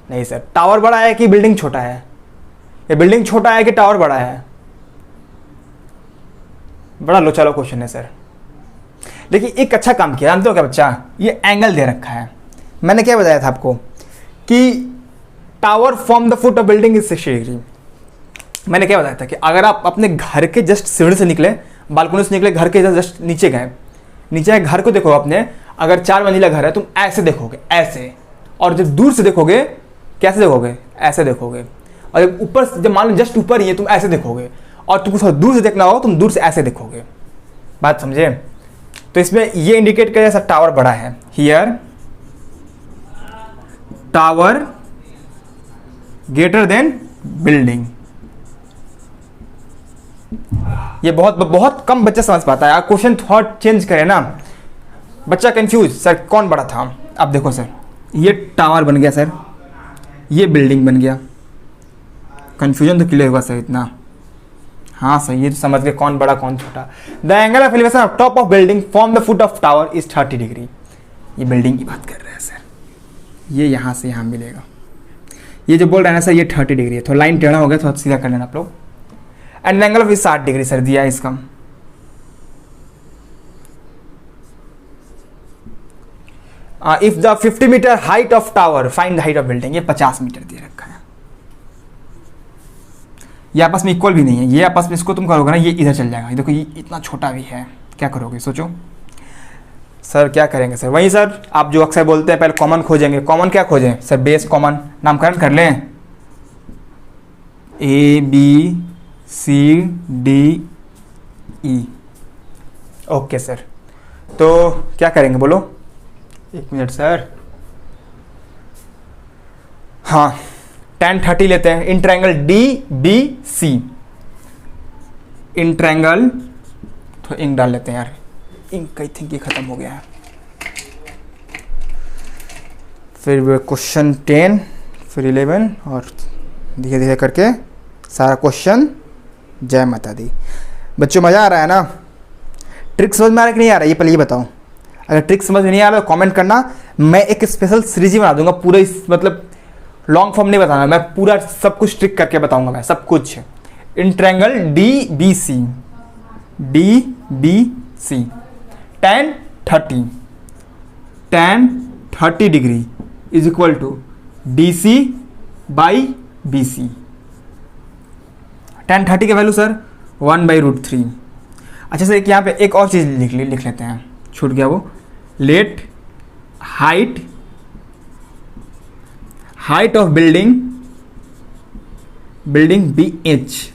नहीं सर, टावर बड़ा है कि बिल्डिंग छोटा है? ये बिल्डिंग छोटा है कि टावर बड़ा है? बड़ा लोचा लो क्वेश्चन है सर। देखिए एक अच्छा काम किया, जानते हो क्या बच्चा? ये एंगल दे रखा है। मैंने क्या बताया था आपको कि tower from the foot of building is 60 degree. मैंने क्या बताया था कि अगर आप अपने घर के जस्ट सीढ़ी से निकले, बालकनी से निकले, घर के जस्ट नीचे गए, नीचे घर को देखो अपने, अगर 4 मंजिला घर है तुम ऐसे देखोगे, ऐसे, और जब दूर से देखोगे कैसे देखोगे? ऐसे देखोगे। और जब ऊपर, जब मान लो जस्ट ऊपर ही है तुम ऐसे देखोगे, और तुमको दूर से देखना हो तुम दूर से ऐसे देखोगे। बात समझे? तो इसमें ये इंडिकेट करे सर टावर बड़ा है। Here tower greater than building. ये बहुत कम बच्चा समझ पाता है। क्वेश्चन थॉट चेंज करे ना, बच्चा कंफ्यूज, सर कौन बड़ा था? अब देखो सर, ये टावर बन गया सर, ये बिल्डिंग बन गया। कंफ्यूजन तो क्लियर हुआ सर इतना? हाँ सर, ये तो समझ गए कौन बड़ा कौन छोटा। The angle of elevation of top of building from the foot of tower is 30 degree. ये बिल्डिंग की बात कर रहे हैं सर, ये यहाँ से यहाँ मिलेगा। ये जो बोल रहे हैं ना सर, ये 30 डिग्री है। तो लाइन टेढ़ा हो गया, थोड़ा सीधा कर लेना आप लोग। And angle of is 60 degree sir दिया है इसका। If the 50 metre height of tower find the height of building, ये 50 मीटर दे रखा है। ये आपस में इक्वल भी नहीं है, ये आपस में इसको तुम करोगे ना ये इधर चल जाएगा। देखो ये इतना छोटा भी है, क्या करोगे सोचो। सर क्या करेंगे सर, वही सर आप जो अक्सर बोलते हैं पहले कॉमन खोजेंगे। कॉमन क्या खोजें सर, बेस कॉमन नामकरण कर लें, A B C D E. Okay sir, तो क्या करेंगे बोलो, एक मिनट सर। हाँ tan 30 लेते हैं in triangle D B C. In triangle तो इंक डाल लेते हैं यार, इंक कई थिंक ये खत्म हो गया है। फिर क्वेश्चन 10 फिर 11 और धीरे धीरे करके सारा क्वेश्चन। जय माता दी। बच्चों मज़ा आ रहा है ना, ट्रिक समझ में आ रहा है कि नहीं आ रहा है, ये पहले ये बताओ। अगर ट्रिक समझ में नहीं आ रहा तो कमेंट करना, मैं एक स्पेशल सीरीज ही बना दूंगा पूरा, इस मतलब लॉन्ग फॉर्म नहीं बताना, मैं पूरा सब कुछ ट्रिक करके बताऊंगा मैं सब कुछ। In triangle D B C tan 30 degree is equal to D C by B C. tan 30 की वैल्यू सर 1/√3। अच्छा सर एक यहाँ पे एक और चीज़ लिख लेते हैं, छूट गया वो। Let height of building B H,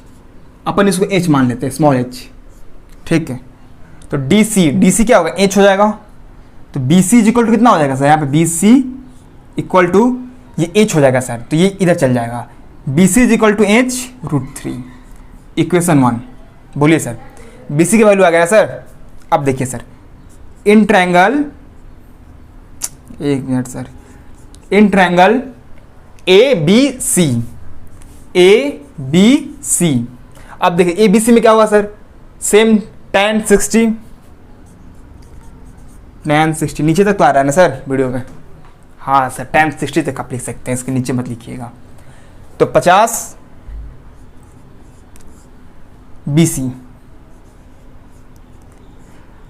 अपन इसको एच मान लेते हैं, स्मॉल एच, ठीक है। तो डी सी क्या होगा, एच हो जाएगा। तो B C is equal to कितना हो जाएगा सर, यहाँ पे बी सी इक्वल टू ये एच हो जाएगा सर, तो ये इधर चल जाएगा। B C is equal to h√3, equation 1। बोलिए सर बी सी की वैल्यू आ गया सर। अब देखिए सर इन ट्रायंगल, एक minute sir, in triangle A B C. अब देखिए ए बी सी में क्या होगा सर, सेम tan 60 नीचे तक तो आ रहा है ना सर वीडियो में। हाँ सर tan 60 तक आप लिख सकते हैं, इसके नीचे मत लिखिएगा। तो 50 BC,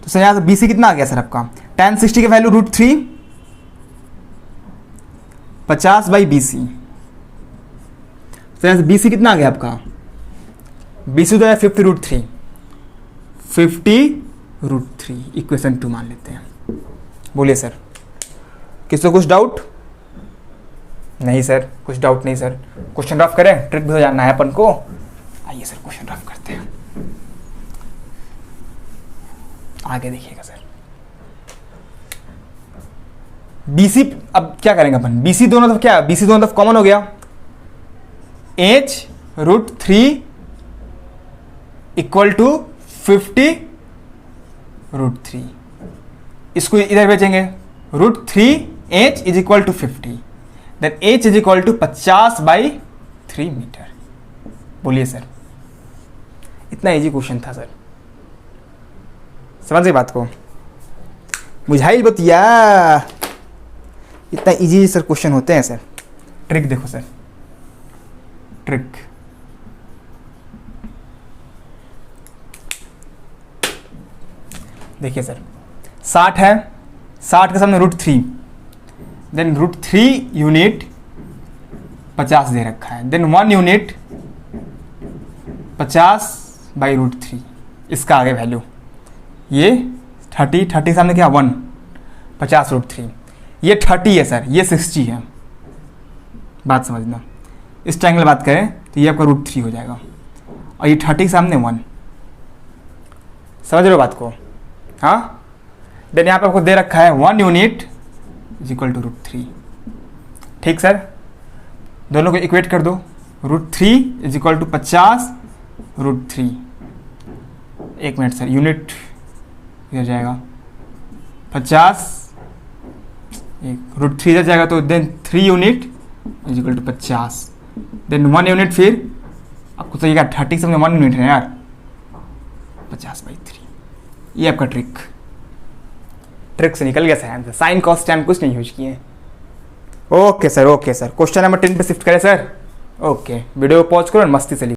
तो सर यहाँ से BC कितना आ गया सर आपका, tan 60 की वैल्यू √3, 50/BC। तो यहाँ से BC कितना आ गया आपका, BC तो है 50√3, 50√3, इक्वेशन 2 मान लेते हैं। बोलिए सर किसको कुछ डाउट नहीं सर, कुछ डाउट नहीं सर। क्वेश्चन रफ करें, ट्रिक भी हो जाना है अपन को। आइए सर क्वेश्चन रफ करते हैं, आगे देखिएगा सर। BC अब क्या करेंगे अपन, BC दोनों तरफ क्या, BC दोनों तरफ कॉमन हो गया, h√3 इक्वल टू 50√3। इसको इधर भेजेंगे, √3h is equal to 50, then h is equal to 50/3 metre. बोलिए सर इतना इजी क्वेश्चन था सर, समझ गए बात को, बुझाइल बतिया। इतना इजी सर क्वेश्चन होते हैं सर। ट्रिक देखो सर, ट्रिक देखिए सर, 60 है, 60 के सामने √3, देन √3 यूनिट 50 दे रखा है, देन 1 यूनिट 50/√3, इसका आगे वैल्यू ये 30 के सामने क्या 1, 50√3, ये 30 है सर, ये 60 है। बात समझना, इस ट्रायंगल बात करें तो ये आपका √3 हो जाएगा, और ये 30 के सामने 1। समझ रहे हो बात को, हाँ। देन यहाँ पे आपको दे रखा है 1 यूनिट इज इक्वल टू √3, ठीक सर। दोनों को इक्वेट कर दो, √3 इज इक्वल टू 50√3। एक मिनट सर, यूनिट इधर जाएगा 50, एक √3 इधर जाएगा, तो then 3 unit is equal to 50, then 1 unit, फिर आपको तो ये 30 से 1 यूनिट है यार, 50/3। ये आपका ट्रिक से निकल गया सर, साइन कॉस टैन कुछ नहीं यूज किए। ओके सर, क्वेश्चन नंबर 10 पे शिफ्ट करें सर। ओके वीडियो को पॉज करो और मस्ती से लिखो।